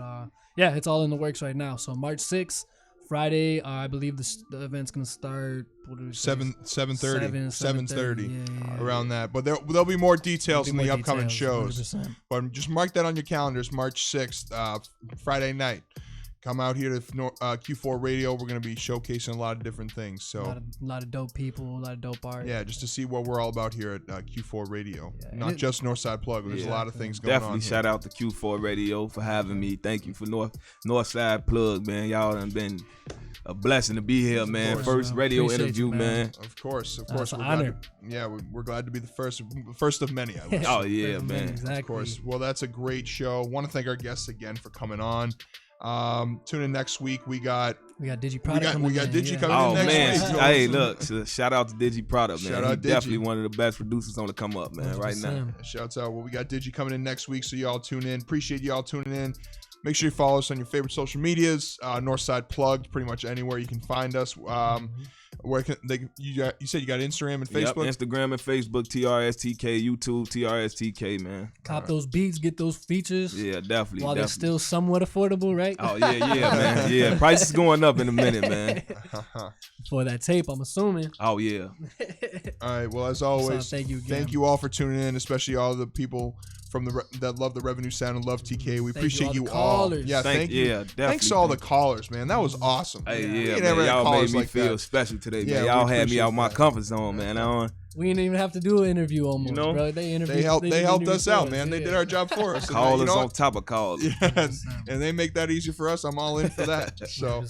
Speaker 4: yeah, it's all in the works right now. So March 6th, Friday, I believe the event's gonna start
Speaker 14: 7:30 around that. But there'll be more details in the upcoming shows. 100%. But just mark that on your calendars. March 6th, Friday night. Come out here to Q4 Radio. We're going to be showcasing a lot of different things. So
Speaker 4: a lot of dope people, a lot of dope art.
Speaker 14: Yeah, just to see what we're all about here at Q4 Radio. Yeah, not just Northside Plug. There's a lot of things going on.
Speaker 3: Definitely shout out to Q4 Radio for having me. Thank you for Northside Plug, man. Y'all done been a blessing to be here, man. First radio interview, man.
Speaker 14: Of course.
Speaker 4: That's an honor.
Speaker 14: We're glad to be the first of many. I wish.
Speaker 3: Oh yeah, man.
Speaker 4: Exactly.
Speaker 14: Of course. Well, that's a great show. Want to thank our guests again for coming on. Tune in next week. We got
Speaker 4: Digi Product.
Speaker 14: We got Digi coming in next week.
Speaker 3: Hey, look, shout out to Digi Product, man. He's definitely one of the best producers on the come up, man, 100%. Right now.
Speaker 14: Shouts out. Well, we got Digi coming in next week, so y'all tune in. Appreciate y'all tuning in. Make sure you follow us on your favorite social medias. Northside Plugged, pretty much anywhere you can find us. Where you said you got Instagram and Facebook?
Speaker 3: Yep, Instagram and Facebook, TRS TK, YouTube, TRS TK, man.
Speaker 4: Cop those beats, get those features.
Speaker 3: Yeah, definitely.
Speaker 4: While they're still somewhat affordable, right?
Speaker 3: Oh, yeah, man. Yeah, price is going up in a minute, man.
Speaker 4: For that tape, I'm assuming.
Speaker 3: Oh, yeah.
Speaker 14: All right, well, as always,
Speaker 4: thank you again.
Speaker 14: Thank you all for tuning in, especially all the people that love the Revenue Sound and love TK. We appreciate you all. Yeah, thank you.
Speaker 3: Yeah,
Speaker 14: thanks to all the callers, man. That was awesome.
Speaker 3: Hey, man. Y'all made me feel special today, man. Y'all had me out my comfort zone, man.
Speaker 4: We didn't even have to do an interview almost, bro. They
Speaker 14: helped us out, man. They did our job for us.
Speaker 3: Callers on top of callers.
Speaker 14: Yeah, and they make that easy for us. I'm all in for that. So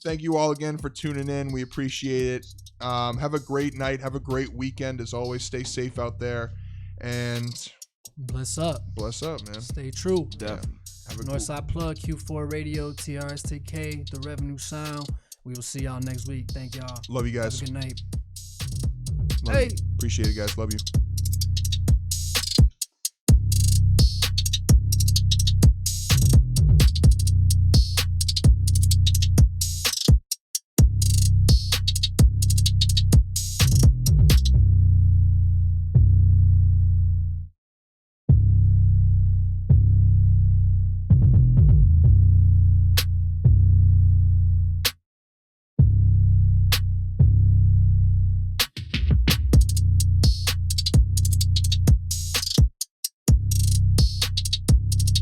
Speaker 14: thank you all again for tuning in. We appreciate it. Have a great night. Have a great weekend. As always, stay safe out there. And
Speaker 4: bless up.
Speaker 14: Bless up, man.
Speaker 4: Stay true.
Speaker 3: Definitely.
Speaker 4: Northside Plug, Q4 Radio, TRS TK, The Revenue Sound. We will see y'all next week. Thank y'all.
Speaker 14: Love you guys.
Speaker 4: Have a good night.
Speaker 14: Appreciate it, guys. Love you.